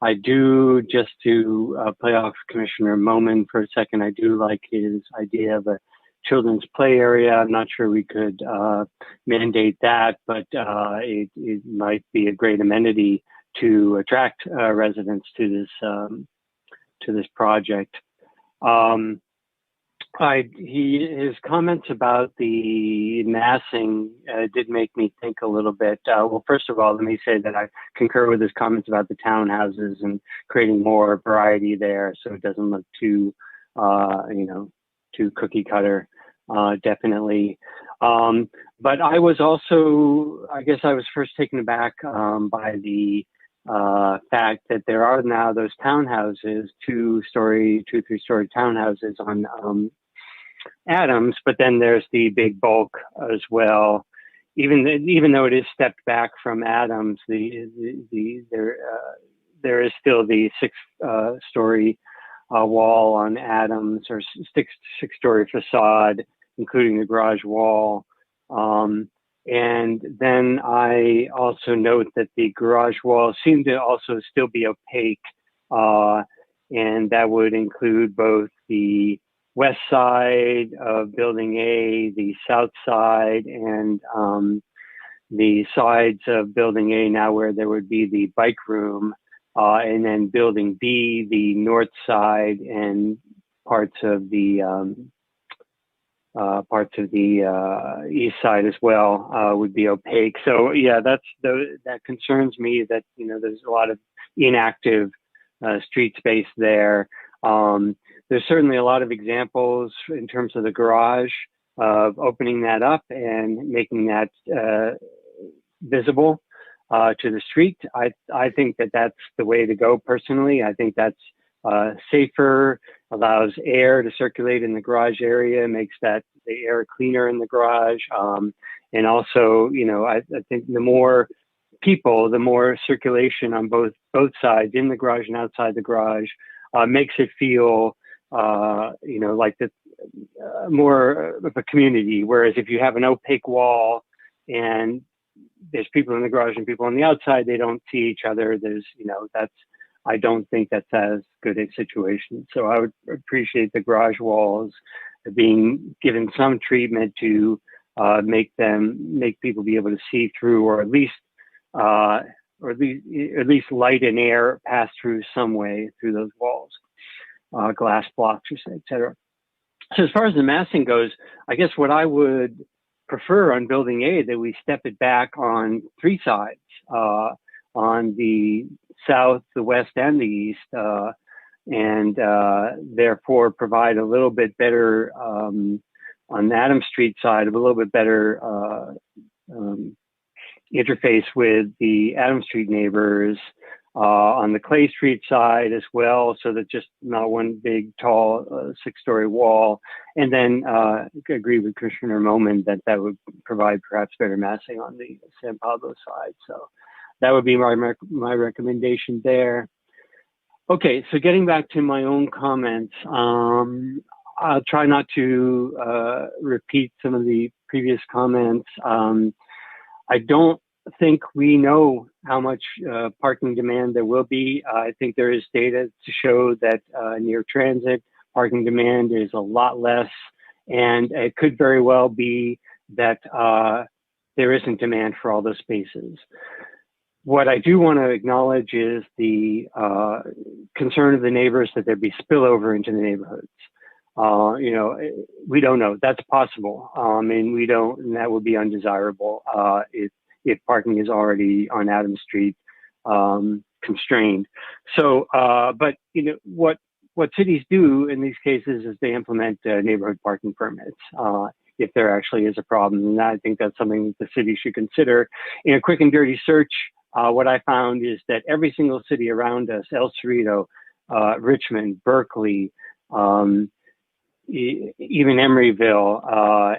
I do, just to play off Commissioner Momin for a second, I do like his idea of a children's play area. I'm not sure we could mandate that, but it might be a great amenity to attract residents to this project. His comments about the massing did make me think a little bit. Well, first of all, let me say that I concur with his comments about the townhouses and creating more variety there, so it doesn't look too, too cookie cutter. Definitely. But I was also, I guess I was first taken aback by the fact that there are now those townhouses, 2-story, 3-story townhouses on Adams, but then there's the big bulk as well. Even though it is stepped back from Adams, there is still the 6-story wall on Adams, or 6-story facade, including the garage wall. And then I also note that the garage walls seem to also still be opaque, and that would include both the west side of Building A, the south side, and the sides of Building A now where there would be the bike room, and then Building B, the north side, and parts of the east side as well would be opaque. So yeah, that concerns me that there's a lot of inactive street space there. There's certainly a lot of examples in terms of the garage of opening that up and making that visible to the street. I think that that's the way to go personally. I think that's safer, allows air to circulate in the garage area, makes the air cleaner in the garage. And also, I think the more people, the more circulation on both sides, in the garage and outside the garage, makes it feel, like more of a community. Whereas if you have an opaque wall and there's people in the garage and people on the outside, they don't see each other. I don't think that's as good a situation. So I would appreciate the garage walls being given some treatment to make people be able to see through, or at least light and air pass through some way through those walls, glass blocks, et cetera. So as far as the massing goes, I guess what I would prefer on Building A, that we step it back on 3 sides, on the south, the west, and the east, and therefore provide a little bit better, on the Adams Street side, a little bit better interface with the Adams Street neighbors, on the Clay Street side as well, so that just not one big tall 6-story wall. And then agree with Commissioner Momin that would provide perhaps better massing on the San Pablo side. So that would be my recommendation there. Okay, so getting back to my own comments, I'll try not to repeat some of the previous comments. I don't think we know how much parking demand there will be. I think there is data to show that near transit, parking demand is a lot less, and it could very well be that there isn't demand for all those spaces. What I do want to acknowledge is the concern of the neighbors that there be spillover into the neighborhoods. We don't know. That's possible. And that would be undesirable if parking is already on Adams Street constrained. So, but what cities do in these cases is they implement neighborhood parking permits if there actually is a problem. And I think that's something that the city should consider. In a quick and dirty search, what I found is that every single city around us, El Cerrito, Richmond, Berkeley, even Emeryville,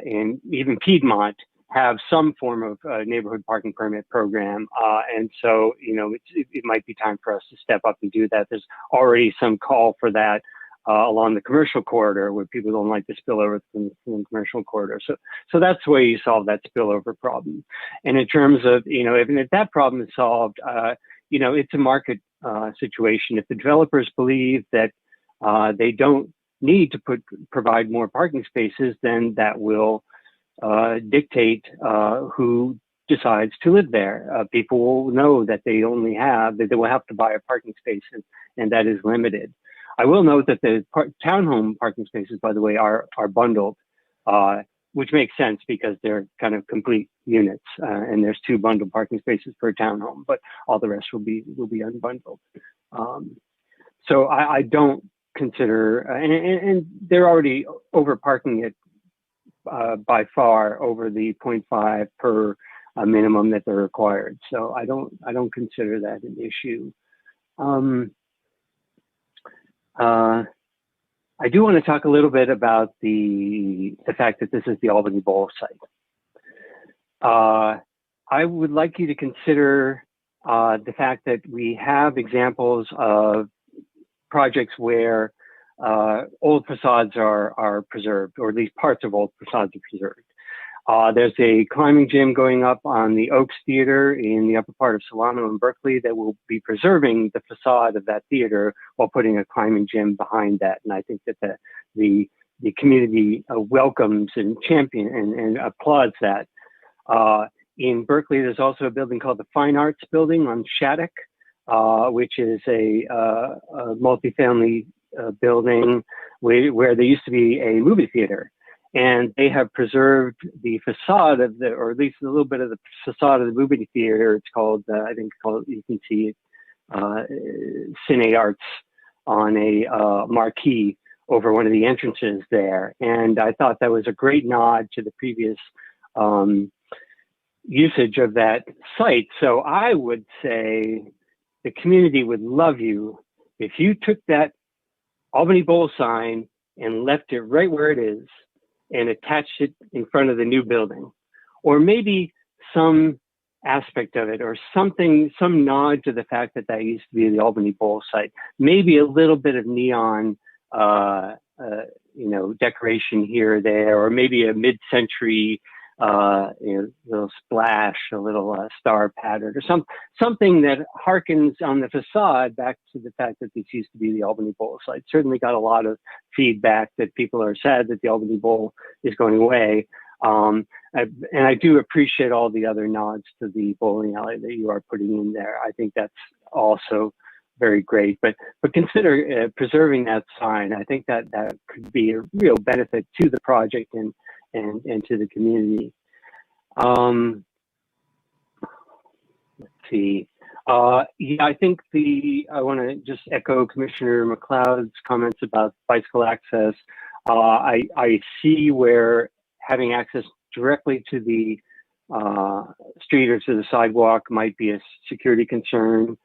and even Piedmont have some form of neighborhood parking permit program. And so, it might be time for us to step up and do that. There's already some call for that along the commercial corridor where people don't like to spill over from the commercial corridor. So that's the way you solve that spillover problem. And in terms of, if that problem is solved, it's a market situation. If the developers believe that they don't need to provide more parking spaces, then that will dictate who decides to live there. People will know that they will have to buy a parking space, and that is limited. I will note that the townhome parking spaces, by the way, are bundled, which makes sense because they're kind of complete units, and there's 2 bundled parking spaces per townhome, but all the rest will be unbundled. So I don't consider, and they're already over parking it by far over the 0.5 per minimum that they're required. So I don't consider that an issue. I do want to talk a little bit about the fact that this is the Albany Bowl site. I would like you to consider the fact that we have examples of projects where old facades are preserved, or at least parts of old facades are preserved. There's a climbing gym going up on the Oaks Theater in the upper part of Solano and Berkeley that will be preserving the facade of that theater while putting a climbing gym behind that. And I think that the community welcomes and and applauds that. In Berkeley, there's also a building called the Fine Arts Building on Shattuck, which is a multifamily building where there used to be a movie theater. And they have preserved the facade or at least a little bit of the facade of the movie theater. It's called, you can see it, Cine Arts on a marquee over one of the entrances there. And I thought that was a great nod to the previous usage of that site. So I would say the community would love you if you took that Albany Bowl sign and left it right where it is and attached it in front of the new building, or maybe some aspect of it, or something, some nod to the fact that that used to be the Albany Bowl site. Maybe a little bit of neon, decoration here or there, or maybe a mid-century, little splash, a little star pattern, or something that harkens on the facade back to the fact that this used to be the Albany Bowl site. Certainly got a lot of feedback that people are sad that the Albany Bowl is going away. And I do appreciate all the other nods to the bowling alley that you are putting in there. I think that's also very great, but consider preserving that sign. I think that could be a real benefit to the project and to the community. Let's see. I think I want to just echo Commissioner McLeod's comments about bicycle access. I see where having access directly to the street or to the sidewalk might be a security concern.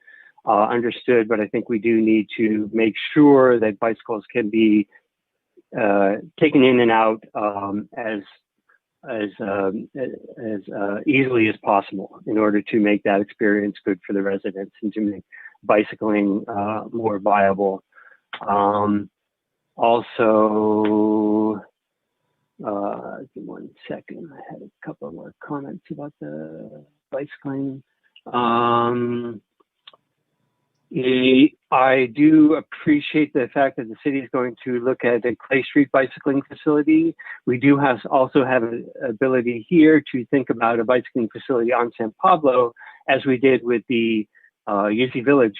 Understood, but I think we do need to make sure that bicycles can be taken in and out as easily as possible in order to make that experience good for the residents and to make bicycling more viable. Also, give me 1 second. I had a couple more comments about the bicycling. I do appreciate the fact that the city is going to look at a Clay Street bicycling facility. We do also have an ability here to think about a bicycling facility on San Pablo, as we did with the UC Village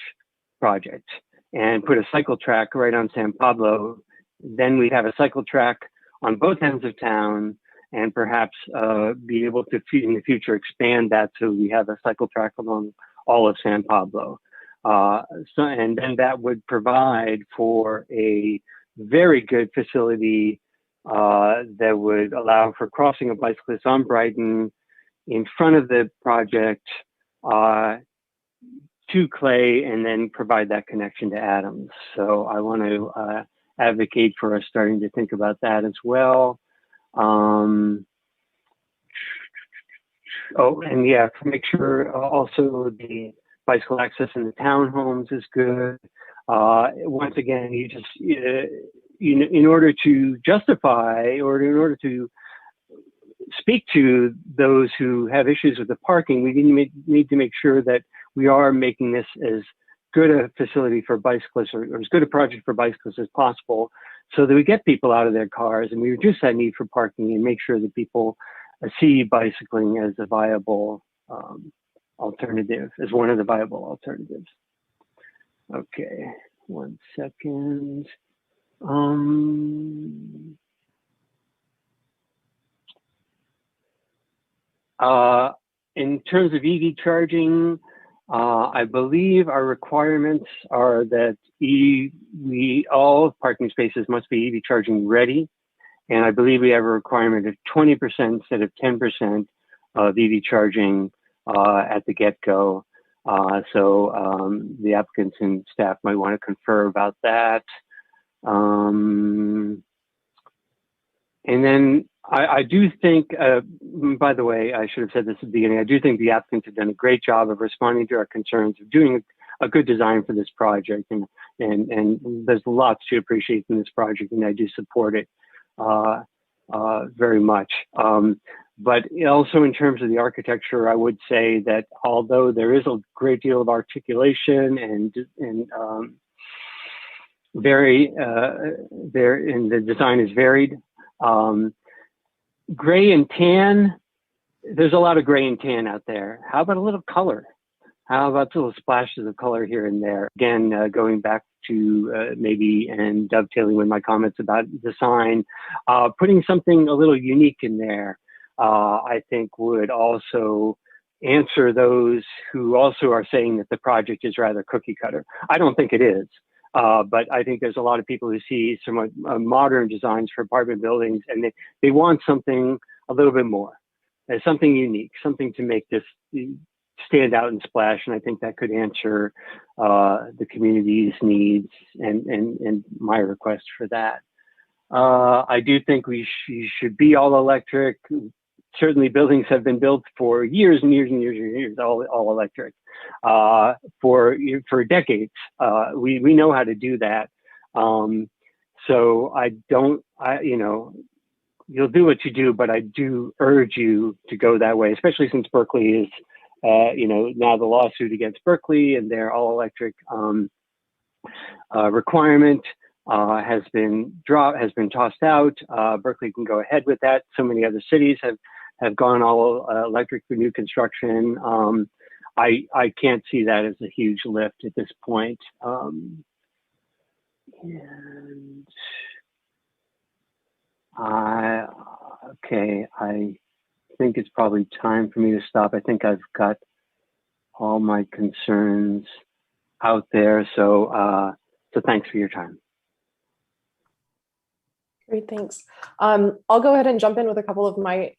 project, and put a cycle track right on San Pablo then we'd have a cycle track on both ends of town, and perhaps be able to, in the future, expand that so we have a cycle track along all of San Pablo. And then that would provide for a very good facility that would allow for crossing of bicyclists on Brighton in front of the project to Clay, and then provide that connection to Adams. So I want to advocate for us starting to think about that as well. Oh, and yeah, make sure also the bicycle access in the townhomes is good. Once again, you just, in order to justify, or in order to speak to those who have issues with the parking, we need to make sure that we are making this as good a facility for bicyclists, or as good a project for bicyclists as possible, so that we get people out of their cars and we reduce that need for parking, and make sure that people see bicycling as a viable alternative, as one of the viable alternatives. Okay, 1 second. In terms of EV charging, I believe our requirements are that all parking spaces must be EV charging ready. And I believe we have a requirement of 20% instead of 10% of EV charging at the get-go. So the applicants and staff might want to confer about that. And then I do think, by the way, I should have said this at the beginning, I do think the applicants have done a great job of responding to our concerns, of doing a good design for this project. And there's lots to appreciate in this project, and I do support it very much. But also in terms of the architecture, I would say that although there is a great deal of articulation and the design is varied, gray and tan, there's a lot of gray and tan out there. How about a little color? How about little splashes of color here and there? Again, going back to maybe and dovetailing with my comments about the sign, putting something a little unique in there, I think would also answer those who also are saying that the project is rather cookie cutter. I don't think it is. But I think there's a lot of people who see somewhat modern designs for apartment buildings, and they want something a little bit more, something unique, something to make this stand out and splash. And I think that could answer the community's needs and my request for that. I do think we should be all electric. Certainly buildings have been built for years and years and years and years, all electric, for decades. We know how to do that. So you'll do what you do, but I do urge you to go that way, especially since Berkeley is, now the lawsuit against Berkeley and their all electric requirement has been tossed out. Berkeley can go ahead with that. So many other cities have gone all electric for new construction. I can't see that as a huge lift at this point. Okay, I think it's probably time for me to stop. I think I've got all my concerns out there. So thanks for your time. Great, thanks. I'll go ahead and jump in with a couple of my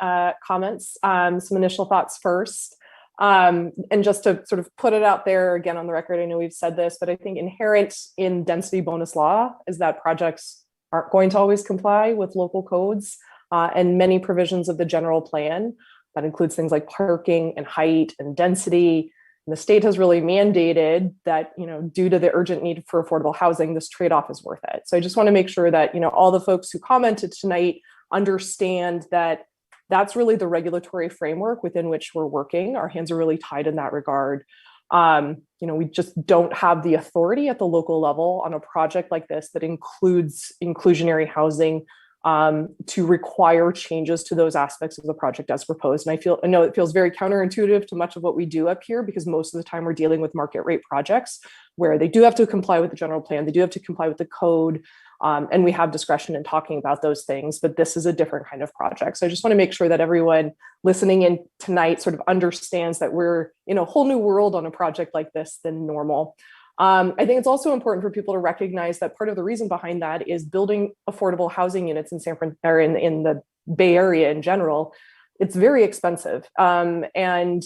comments, some initial thoughts first. And just to sort of put it out there again on the record, I know we've said this, but I think inherent in density bonus law is that projects aren't going to always comply with local codes and many provisions of the general plan. That includes things like parking and height and density. And the state has really mandated that, due to the urgent need for affordable housing, this trade-off is worth it. So I just want to make sure that, all the folks who commented tonight understand that that's really the regulatory framework within which we're working. Our hands are really tied in that regard. We just don't have the authority at the local level on a project like this that includes inclusionary housing to require changes to those aspects of the project as proposed. And I know it feels very counterintuitive to much of what we do up here, because most of the time we're dealing with market rate projects where they do have to comply with the general plan, they do have to comply with the code, and we have discretion in talking about those things, but this is a different kind of project. So I just want to make sure that everyone listening in tonight sort of understands that we're in a whole new world on a project like this than normal. I think it's also important for people to recognize that part of the reason behind that is building affordable housing units in in the Bay Area in general. It's very expensive, and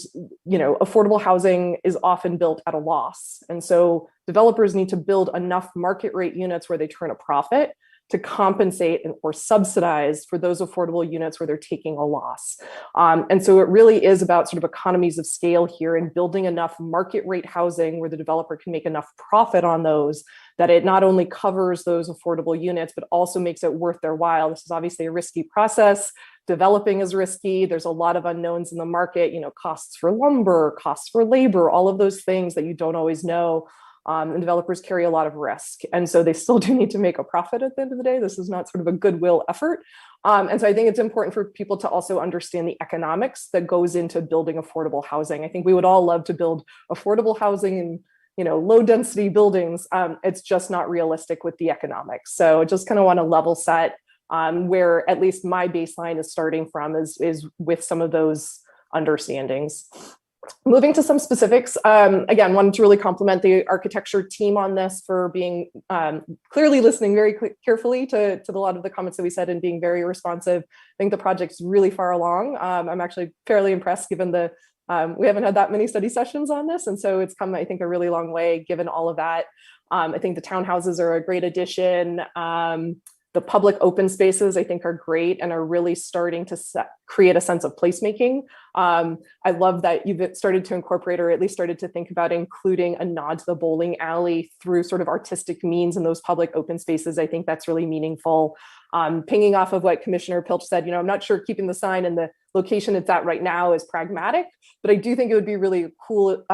affordable housing is often built at a loss, and so developers need to build enough market rate units where they turn a profit to compensate or subsidize for those affordable units where they're taking a loss. And so it really is about sort of economies of scale here and building enough market rate housing where the developer can make enough profit on those that it not only covers those affordable units, but also makes it worth their while. This is obviously a risky process. Developing is risky. There's a lot of unknowns in the market, costs for lumber, costs for labor, all of those things that you don't always know. And developers carry a lot of risk. And so they still do need to make a profit at the end of the day. This is not sort of a goodwill effort. And so I think it's important for people to also understand the economics that goes into building affordable housing. I think we would all love to build affordable housing in low density buildings. It's just not realistic with the economics. So I just kind of want to level set where at least my baseline is starting from is with some of those understandings. Moving to some specifics, again, wanted to really compliment the architecture team on this for being clearly listening very carefully to a lot of the comments that we said and being very responsive. I think the project's really far along. I'm actually fairly impressed given we haven't had that many study sessions on this. And so it's come, I think, a really long way given all of that. I think the townhouses are a great addition. The public open spaces, I think, are great and are really starting to create a sense of placemaking. I love that you've started to incorporate, or at least started to think about including a nod to the bowling alley through sort of artistic means in those public open spaces. I think that's really meaningful. Pinging off of what Commissioner Pilch said, I'm not sure keeping the sign in the location it's at right now is pragmatic, but I do think it would be really a cool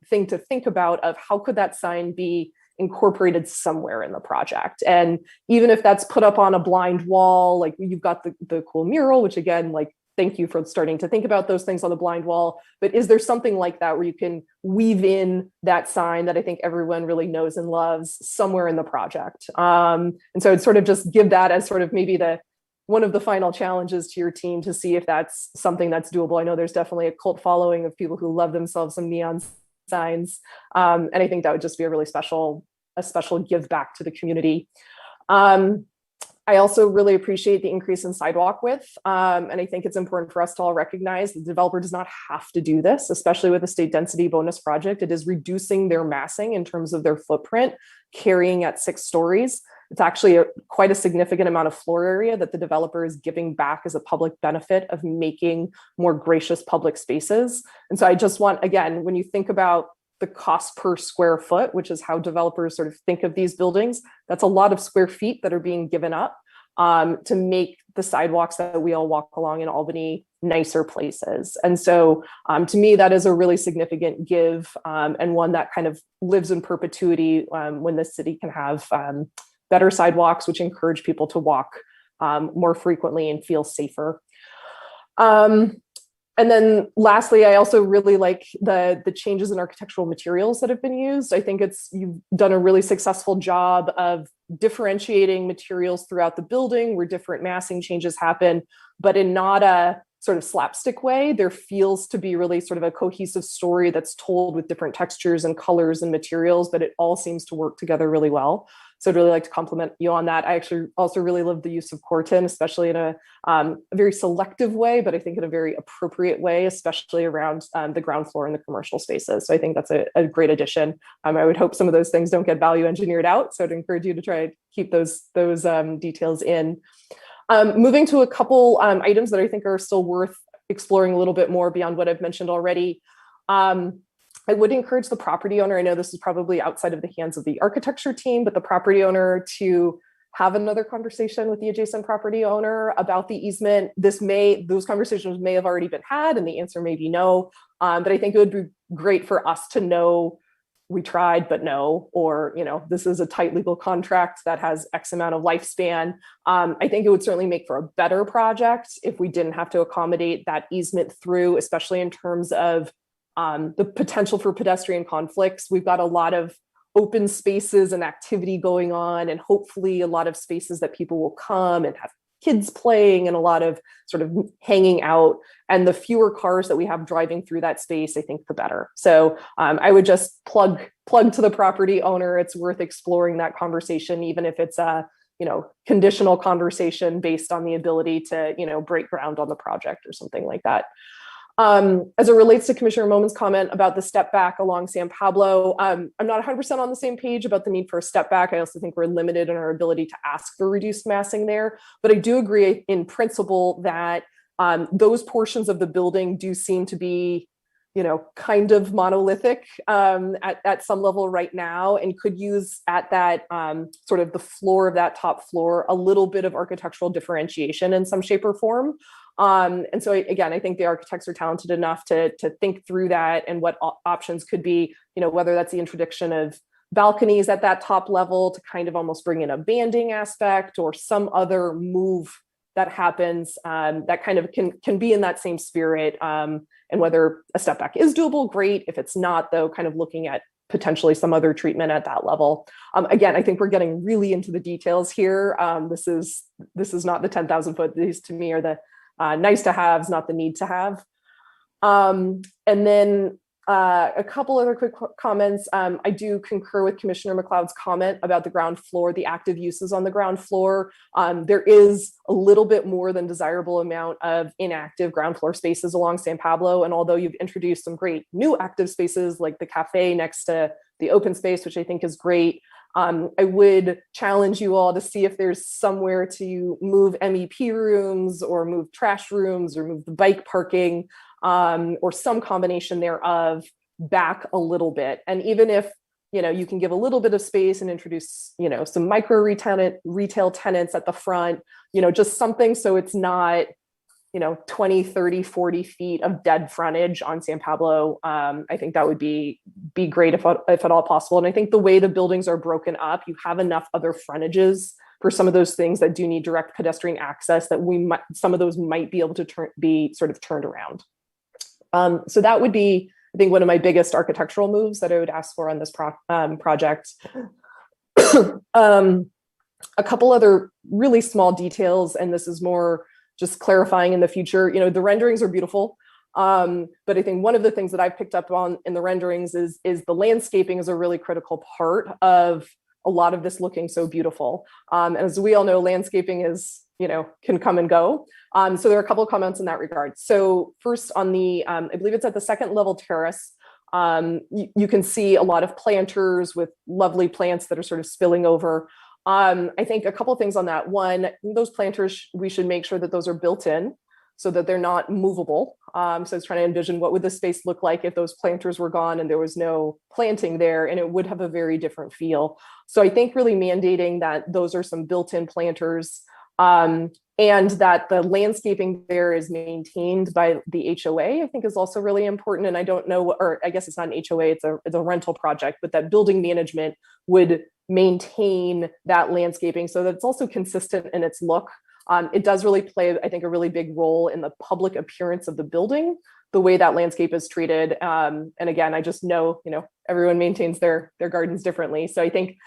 thing to think about of how could that sign be incorporated somewhere in the project. And even if that's put up on a blind wall, like you've got the cool mural, which again, like, thank you for starting to think about those things on the blind wall, but is there something like that where you can weave in that sign that I think everyone really knows and loves somewhere in the project? And so I'd sort of just give that as sort of maybe one of the final challenges to your team to see if that's something that's doable. I know there's definitely a cult following of people who love themselves some neon signs. And I think that would just be a really special give back to the community. I also really appreciate the increase in sidewalk width. And I think it's important for us to all recognize the developer does not have to do this, especially with a state density bonus project. It is reducing their massing in terms of their footprint, carrying at 6 stories. It's actually quite a significant amount of floor area that the developer is giving back as a public benefit of making more gracious public spaces. And so I just want, again, when you think about the cost per square foot, which is how developers sort of think of these buildings, that's a lot of square feet that are being given up to make the sidewalks that we all walk along in Albany nicer places. And so to me, that is a really significant give and one that kind of lives in perpetuity when the city can have better sidewalks, which encourage people to walk more frequently and feel safer. And then lastly, I also really like the changes in architectural materials that have been used. I think you've done a really successful job of differentiating materials throughout the building where different massing changes happen, but in not a sort of slapstick way. There feels to be really sort of a cohesive story that's told with different textures and colors and materials, but it all seems to work together really well. So I'd really like to compliment you on that. I actually also really love the use of Corten, especially in a very selective way, but I think in a very appropriate way, especially around the ground floor and the commercial spaces. So I think that's a great addition. I would hope some of those things don't get value engineered out. So I'd encourage you to try to keep those details in. Moving to a couple items that I think are still worth exploring a little bit more beyond what I've mentioned already. I would encourage the property owner, I know this is probably outside of the hands of the architecture team, but the property owner to have another conversation with the adjacent property owner about the easement. Those conversations may have already been had and the answer may be no, but I think it would be great for us to know we tried, but no, or, this is a tight legal contract that has X amount of lifespan. I think it would certainly make for a better project if we didn't have to accommodate that easement through, especially in terms of the potential for pedestrian conflicts. We've got a lot of open spaces and activity going on, and hopefully a lot of spaces that people will come and have kids playing and a lot of sort of hanging out. And the fewer cars that we have driving through that space, I think the better. So I would just plug to the property owner. It's worth exploring that conversation, even if it's a conditional conversation based on the ability to break ground on the project or something like that. As it relates to Commissioner Moman's comment about the step back along San Pablo, I'm not 100% on the same page about the need for a step back. I also think we're limited in our ability to ask for reduced massing there, but I do agree in principle that those portions of the building do seem to be, kind of monolithic at some level right now, and could use at that sort of the floor of that top floor a little bit of architectural differentiation in some shape or form. And so again, I think the architects are talented enough to think through that and what options could be, whether that's the introduction of balconies at that top level to kind of almost bring in a banding aspect, or some other move that happens that kind of can be in that same spirit. And whether a step back is doable, great. If it's not, though, kind of looking at potentially some other treatment at that level. Again, I think we're getting really into the details here. This is not the 10,000 foot. These to me are the nice to haves, not the need to have. And then a couple other quick comments. I do concur with Commissioner McLeod's comment about the ground floor, the active uses on the ground floor. There is a little bit more than desirable amount of inactive ground floor spaces along San Pablo. And although you've introduced some great new active spaces like the cafe next to the open space, which I think is great, I would challenge you all to see if there's somewhere to move MEP rooms or move trash rooms or move the bike parking or some combination thereof back a little bit. And even if, you can give a little bit of space and introduce, some micro retail tenants at the front, just something so it's not, 20, 30, 40 feet of dead frontage on San Pablo. I think that would be great if at all possible. And I think the way the buildings are broken up, you have enough other frontages for some of those things that do need direct pedestrian access that some of those might be able to be sort of turned around. So that would be, I think, one of my biggest architectural moves that I would ask for on this project. A couple other really small details, and this is more just clarifying in the future. The renderings are beautiful, but I think one of the things that I've picked up on in the renderings is the landscaping is a really critical part of a lot of this looking so beautiful. As we all know, landscaping is, can come and go. So there are a couple of comments in that regard. So first on the, I believe it's at the second level terrace, you can see a lot of planters with lovely plants that are sort of spilling over. I think a couple of things on that. One, those planters, we should make sure that those are built in so that they're not movable. So I was trying to envision what would the space look like if those planters were gone and there was no planting there, and it would have a very different feel. So I think really mandating that those are some built-in planters, and that the landscaping there is maintained by the HOA, I think is also really important. And I don't know, or I guess it's not an HOA, it's a rental project, but that building management would maintain that landscaping so that it's also consistent in its look. It does really play, I think, a really big role in the public appearance of the building, the way that landscape is treated. And again, I just know, everyone maintains their gardens differently. So I think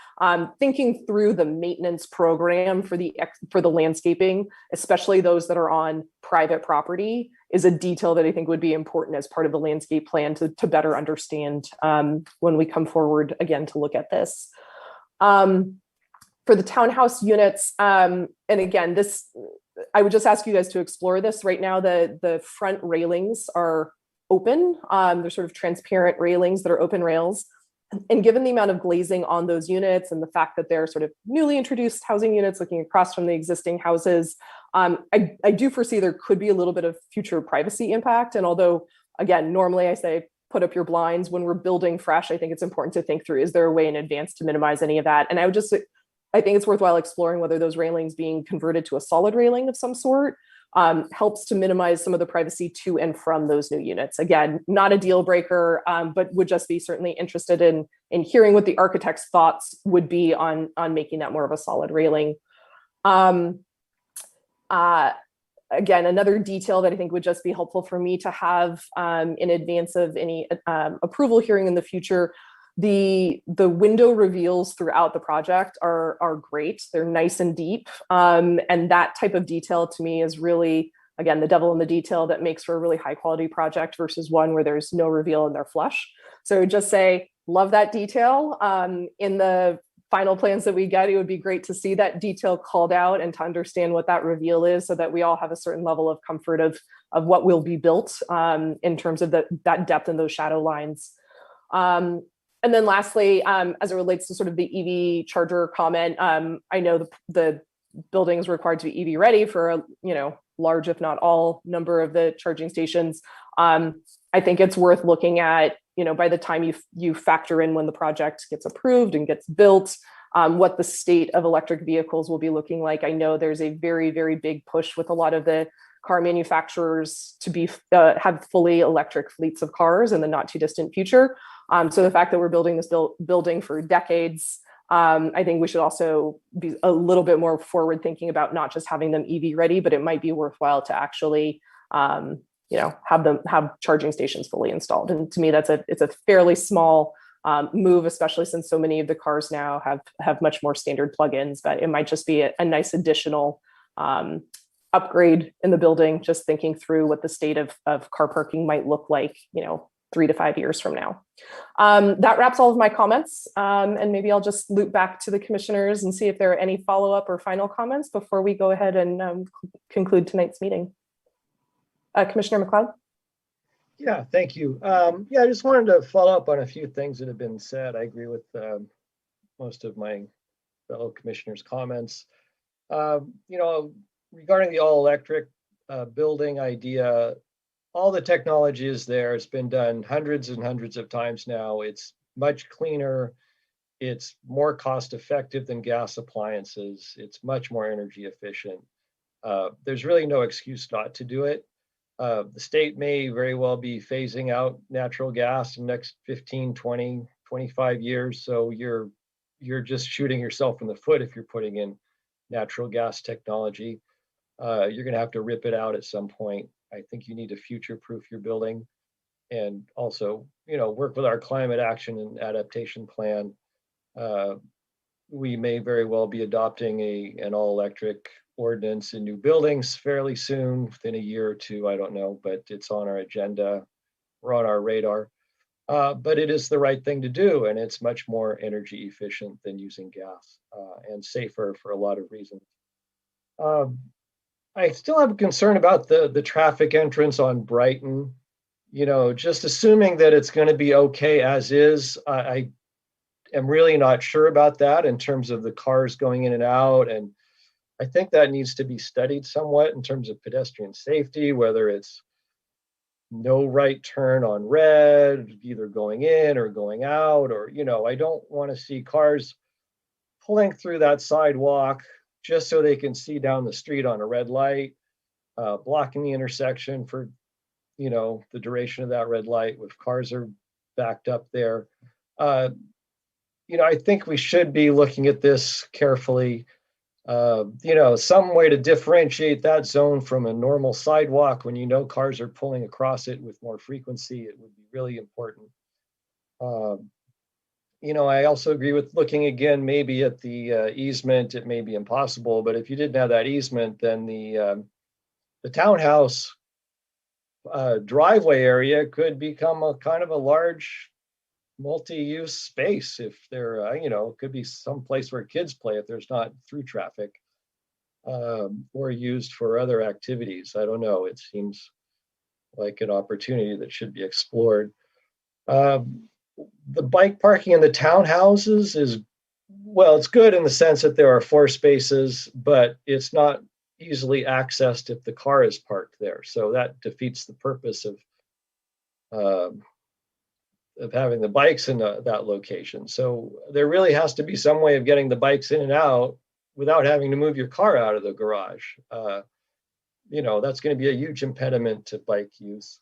thinking through the maintenance program for the landscaping, especially those that are on private property, is a detail that I think would be important as part of the landscape plan to better understand when we come forward again to look at this. For the townhouse units, and again, this, I would just ask you guys to explore this. Right now, the front railings are open. They're sort of transparent railings that are open rails. And given the amount of glazing on those units and the fact that they're sort of newly introduced housing units looking across from the existing houses, I do foresee there could be a little bit of future privacy impact. And although, again, normally I say, put up your blinds when we're building fresh, I think it's important to think through, is there a way in advance to minimize any of that? And I think it's worthwhile exploring whether those railings being converted to a solid railing of some sort helps to minimize some of the privacy to and from those new units. Again, not a deal breaker, but would just be certainly interested in in hearing what the architect's thoughts would be on making that more of a solid railing. Again, another detail that I think would just be helpful for me to have in advance of any approval hearing in the future. The window reveals throughout the project are great. They're nice and deep. And that type of detail to me is really, again, the devil in the detail that makes for a really high quality project versus one where there's no reveal and they're flush. So just say, love that detail. In the final plans that we get, it would be great to see that detail called out and to understand what that reveal is so that we all have a certain level of comfort of what will be built in terms of that depth and those shadow lines. And then lastly, as it relates to sort of the EV charger comment, I know the building is required to be EV ready for a large, if not all, number of the charging stations. I think it's worth looking at, by the time you factor in when the project gets approved and gets built, what the state of electric vehicles will be looking like. I know there's a very, very big push with a lot of the car manufacturers to have fully electric fleets of cars in the not too distant future. So the fact that we're building this building for decades, I think we should also be a little bit more forward thinking about not just having them EV ready, but it might be worthwhile to actually, have charging stations fully installed. And to me, it's a fairly small move, especially since so many of the cars now have much more standard plugins. But it might just be a nice additional upgrade in the building, just thinking through what the state of car parking might look like, 3 to 5 years from now. That wraps all of my comments. And maybe I'll just loop back to the commissioners and see if there are any follow-up or final comments before we go ahead and conclude tonight's meeting. Commissioner McLeod? Yeah, thank you. I just wanted to follow up on a few things that have been said. I agree with most of my fellow commissioners' comments. Regarding the all-electric building idea, all the technology is there. It's been done hundreds and hundreds of times now. It's much cleaner. It's more cost-effective than gas appliances. It's much more energy efficient. There's really no excuse not to do it. The state may very well be phasing out natural gas in the next 15, 20, 25 years. So you're just shooting yourself in the foot if you're putting in natural gas technology. You're going to have to rip it out at some point. I think you need to future-proof your building and also, work with our climate action and adaptation plan. We may very well be adopting an all-electric ordinance in new buildings fairly soon, within a year or two, I don't know, but it's on our agenda. We're on our radar. But it is the right thing to do, and it's much more energy efficient than using gas and safer for a lot of reasons. I still have a concern about the traffic entrance on Brighton. Just assuming that it's going to be okay as is, I am really not sure about that in terms of the cars going in and out. And I think that needs to be studied somewhat in terms of pedestrian safety, whether it's no right turn on red, either going in or going out, or, I don't want to see cars pulling through that sidewalk just so they can see down the street on a red light, blocking the intersection for, the duration of that red light if cars are backed up there. I think we should be looking at this carefully. Some way to differentiate that zone from a normal sidewalk when cars are pulling across it with more frequency, it would be really important. I also agree with looking again, maybe at the easement. It may be impossible, but if you didn't have that easement, then the townhouse driveway area could become a kind of a large multi-use space. If there, it could be some place where kids play if there's not through traffic, or used for other activities. I don't know. It seems like an opportunity that should be explored. The bike parking in the townhouses it's good in the sense that there are 4 spaces, but it's not easily accessed if the car is parked there. So that defeats the purpose of having the bikes in that location. So there really has to be some way of getting the bikes in and out without having to move your car out of the garage. That's going to be a huge impediment to bike use.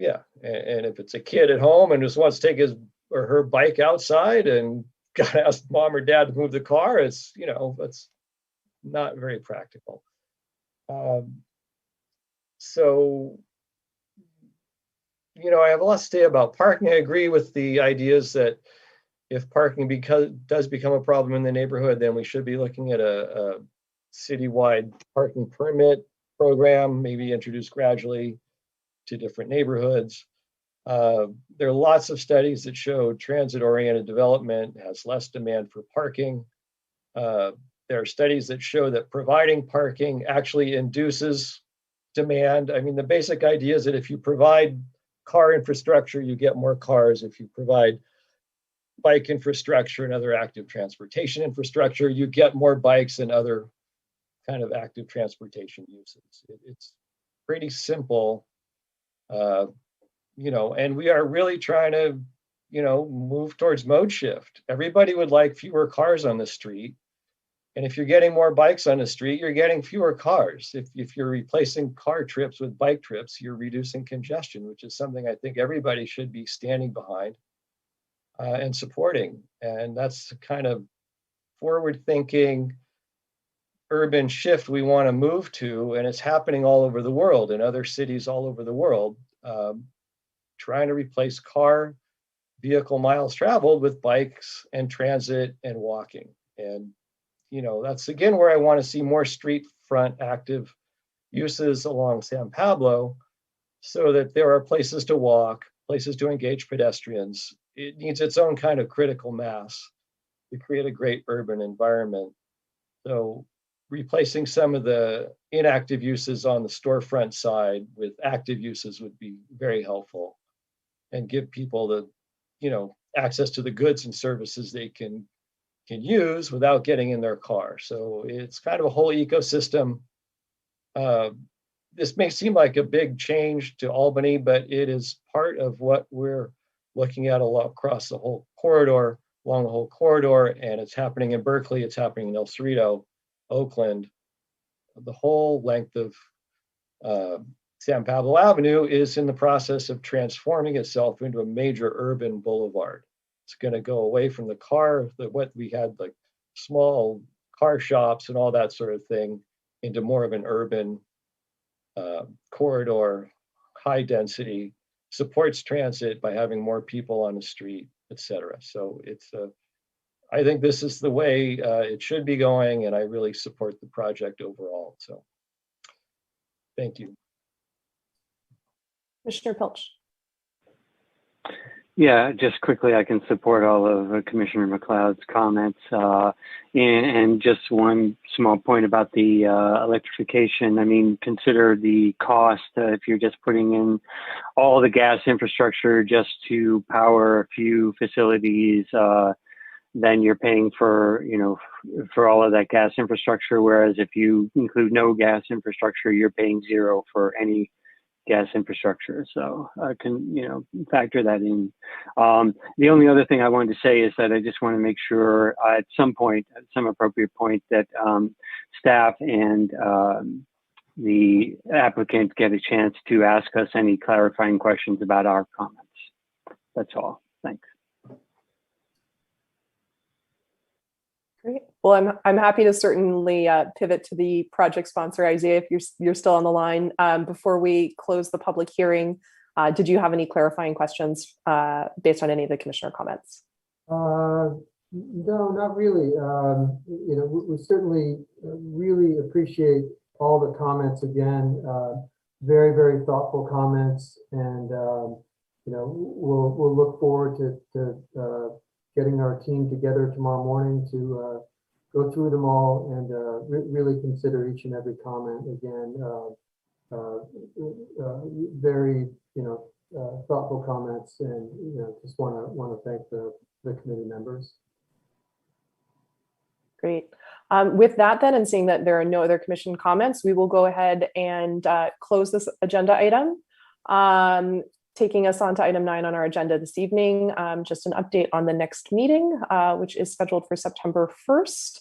Yeah, and if it's a kid at home and just wants to take his or her bike outside and gotta ask mom or dad to move the car, it's, you know, it's not very practical. So, you know, I have a lot to say about parking. I agree with the ideas that if parking does become a problem in the neighborhood, then we should be looking at a citywide parking permit program, maybe introduced gradually to different neighborhoods. There are lots of studies that show transit-oriented development has less demand for parking. There are studies that show that providing parking actually induces demand. I mean, the basic idea is that if you provide car infrastructure, you get more cars. If you provide bike infrastructure and other active transportation infrastructure, you get more bikes and other kind of active transportation uses. It's pretty simple, you know, and we are really trying to, you know, move towards mode shift. Everybody would like fewer cars on the street. And if you're getting more bikes on the street, you're getting fewer cars. If you're replacing car trips with bike trips, you're reducing congestion, which is something I think everybody should be standing behind and supporting. And that's the kind of forward-thinking urban shift we want to move to. And it's happening all over the world, in other cities all over the world, trying to replace car vehicle miles traveled with bikes and transit and walking. And you know, that's again where I want to see more street front active uses along San Pablo so that there are places to walk, places to engage pedestrians. It needs its own kind of critical mass to create a great urban environment. So replacing some of the inactive uses on the storefront side with active uses would be very helpful and give people the, you know, access to the goods and services they can use without getting in their car. So it's kind of a whole ecosystem. This may seem like a big change to Albany, but it is part of what we're looking at across the whole corridor, along the whole corridor, and it's happening in Berkeley, it's happening in El Cerrito, Oakland. The whole length of San Pablo Avenue is in the process of transforming itself into a major urban boulevard. It's going to go away from the car, what we had like small car shops and all that sort of thing, into more of an urban corridor, high density, supports transit by having more people on the street, etc. So it's I think this is the way it should be going, and I really support the project overall. So thank you. Commissioner Pilch. Yeah, just quickly, I can support all of Commissioner McLeod's comments. And just one small point about the electrification. I mean, consider the cost if you're just putting in all the gas infrastructure just to power a few facilities, then you're paying for, you know, for all of that gas infrastructure. Whereas if you include no gas infrastructure, you're paying zero for any gas infrastructure. So I can, you know, factor that in. The only other thing I wanted to say is that I just want to make sure at some point, at some appropriate point, that staff and the applicant get a chance to ask us any clarifying questions about our comments. That's all. Thanks. Great. Well, I'm happy to certainly pivot to the project sponsor, Isaiah, if you're still on the line. Before we close the public hearing, did you have any clarifying questions based on any of the commissioner comments? No, not really. You know, we certainly really appreciate all the comments again. Very, very thoughtful comments, and you know, we'll look forward to getting our team together tomorrow morning to go through them all and really consider each and every comment again. Very, you know, thoughtful comments, and you know, just want to thank the committee members. Great. With that then, and seeing that there are no other commission comments, we will go ahead and close this agenda item. Taking us on to item 9 on our agenda this evening, just an update on the next meeting, which is scheduled for September 1st.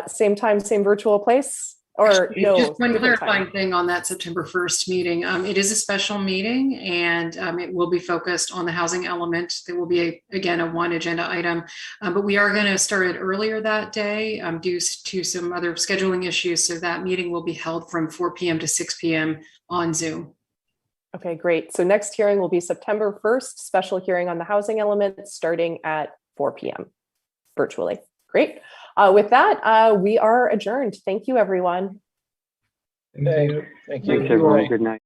Same time, same virtual place. Or Actually, no? just one different time? clarifying thing on that September 1st meeting. It is a special meeting, and it will be focused on the housing element. There will be, again, a one agenda item, but we are going to start it earlier that day due to some other scheduling issues. So that meeting will be held from 4 p.m. to 6 p.m. on Zoom. Okay, great. So next hearing will be September 1st, special hearing on the housing element starting at 4 p.m. virtually. Great. With that, we are adjourned. Thank you, everyone. Thank you. Thanks, everyone. Good night.